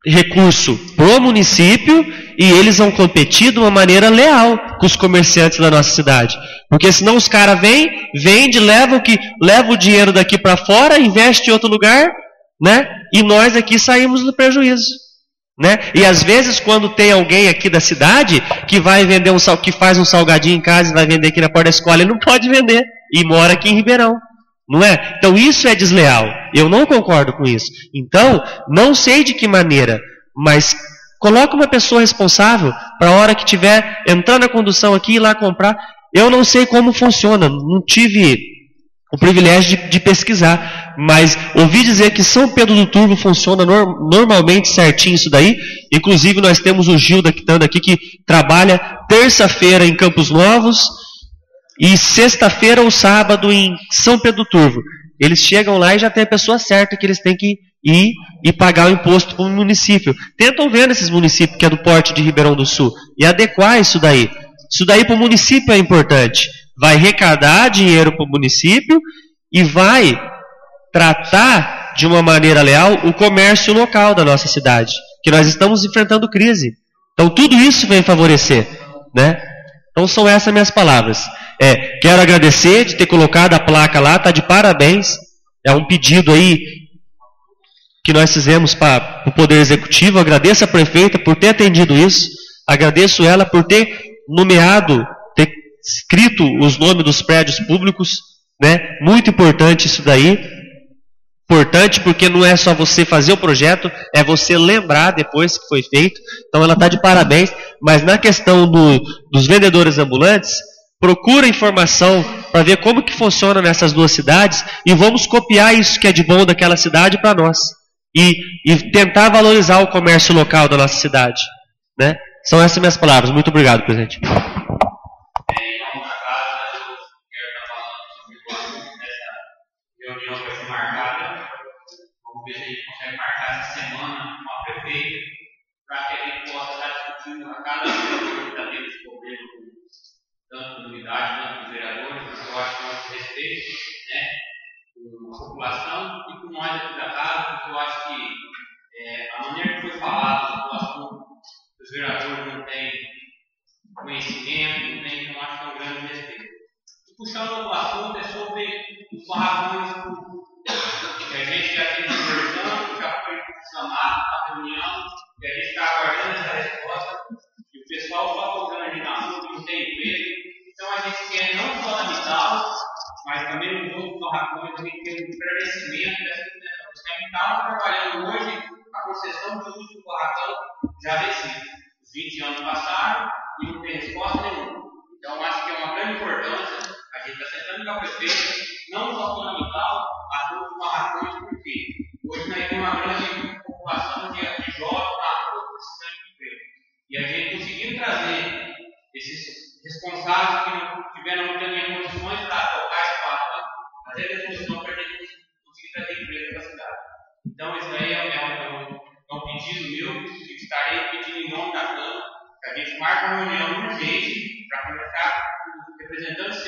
recurso para o município e eles vão competir de uma maneira leal com os comerciantes da nossa cidade. Porque senão os caras vêm, vendem, levam o dinheiro daqui para fora, investe em outro lugar, né? E nós aqui saímos no prejuízo, né? E às vezes quando tem alguém aqui da cidade que vai vender que faz um salgadinho em casa e vai vender aqui na porta da escola, ele não pode vender e mora aqui em Ribeirão. Não é? Então isso é desleal. Eu não concordo com isso. Então, não sei de que maneira, mas coloca uma pessoa responsável para a hora que tiver entrando na condução aqui e ir lá comprar. Eu não sei como funciona, não tive o privilégio de pesquisar, mas ouvi dizer que São Pedro do Turvo funciona normalmente certinho isso daí. Inclusive nós temos o Gilda que está aqui, que trabalha terça-feira em Campos Novos, e sexta-feira ou sábado em São Pedro do Turvo. Eles chegam lá e já tem a pessoa certa que eles têm que ir e pagar o imposto para o município. Tentam ver nesses municípios que é do porte de Ribeirão do Sul e adequar isso daí. Isso daí para o município é importante. Vai arrecadar dinheiro para o município e vai tratar de uma maneira leal o comércio local da nossa cidade, que nós estamos enfrentando crise. Então tudo isso vem favorecer, né? Então são essas minhas palavras. Quero agradecer de ter colocado a placa lá, está de parabéns. É um pedido aí que nós fizemos para o Poder Executivo. Agradeço a prefeita por ter atendido isso. Agradeço ela por ter nomeado, ter escrito os nomes dos prédios públicos, né? Muito importante isso daí. Importante porque não é só você fazer o projeto, é você lembrar depois que foi feito. Então ela está de parabéns. Mas na questão dos vendedores ambulantes, procura informação para ver como que funciona nessas duas cidades e vamos copiar isso que é de bom daquela cidade para nós. E tentar valorizar o comércio local da nossa cidade. Né? São essas minhas palavras. Muito obrigado, presidente. Reunião vai ser marcada. Vamos ver se a gente consegue marcar essa semana com a prefeita, para que a gente possa estar discutindo a cada vez que está tendo esse problema, tanto da unidade quanto dos vereadores, porque eu acho que nós respeito, né, com a população e com nós aqui da casa, porque eu acho que a maneira que foi falado do assunto, os vereadores não têm conhecimento, não têm, então eu acho que é um grande respeito. E puxando outro assunto é sobre os barracões que a gente já tem conversando, já foi chamado para reunião, e a gente está aguardando essa resposta, e o pessoal só tocando ali na rua, que não tem emprego. Então a gente quer não só na Vital, mas também nos outros barracões, a gente tem um esclarecimento dessa situação. Porque a Vital está trabalhando hoje a concessão de uso do barracão já vencido. Os 20 anos passaram e não tem resposta nenhuma. Então acho que é uma grande importância. A gente está sentando com a prefeita, não só fundamental, a todos os barracões, porque hoje nós temos uma grande população de jovens na rua precisando de emprego. E a gente conseguiu trazer esses responsáveis que não tiveram muitas condições para tocar espaço, fazer a resolução para a gente conseguir trazer emprego para a cidade. Então, isso aí é um pedido meu, que estarei pedindo em nome da Câmara, que a gente marque uma reunião urgente para conversar com os representantes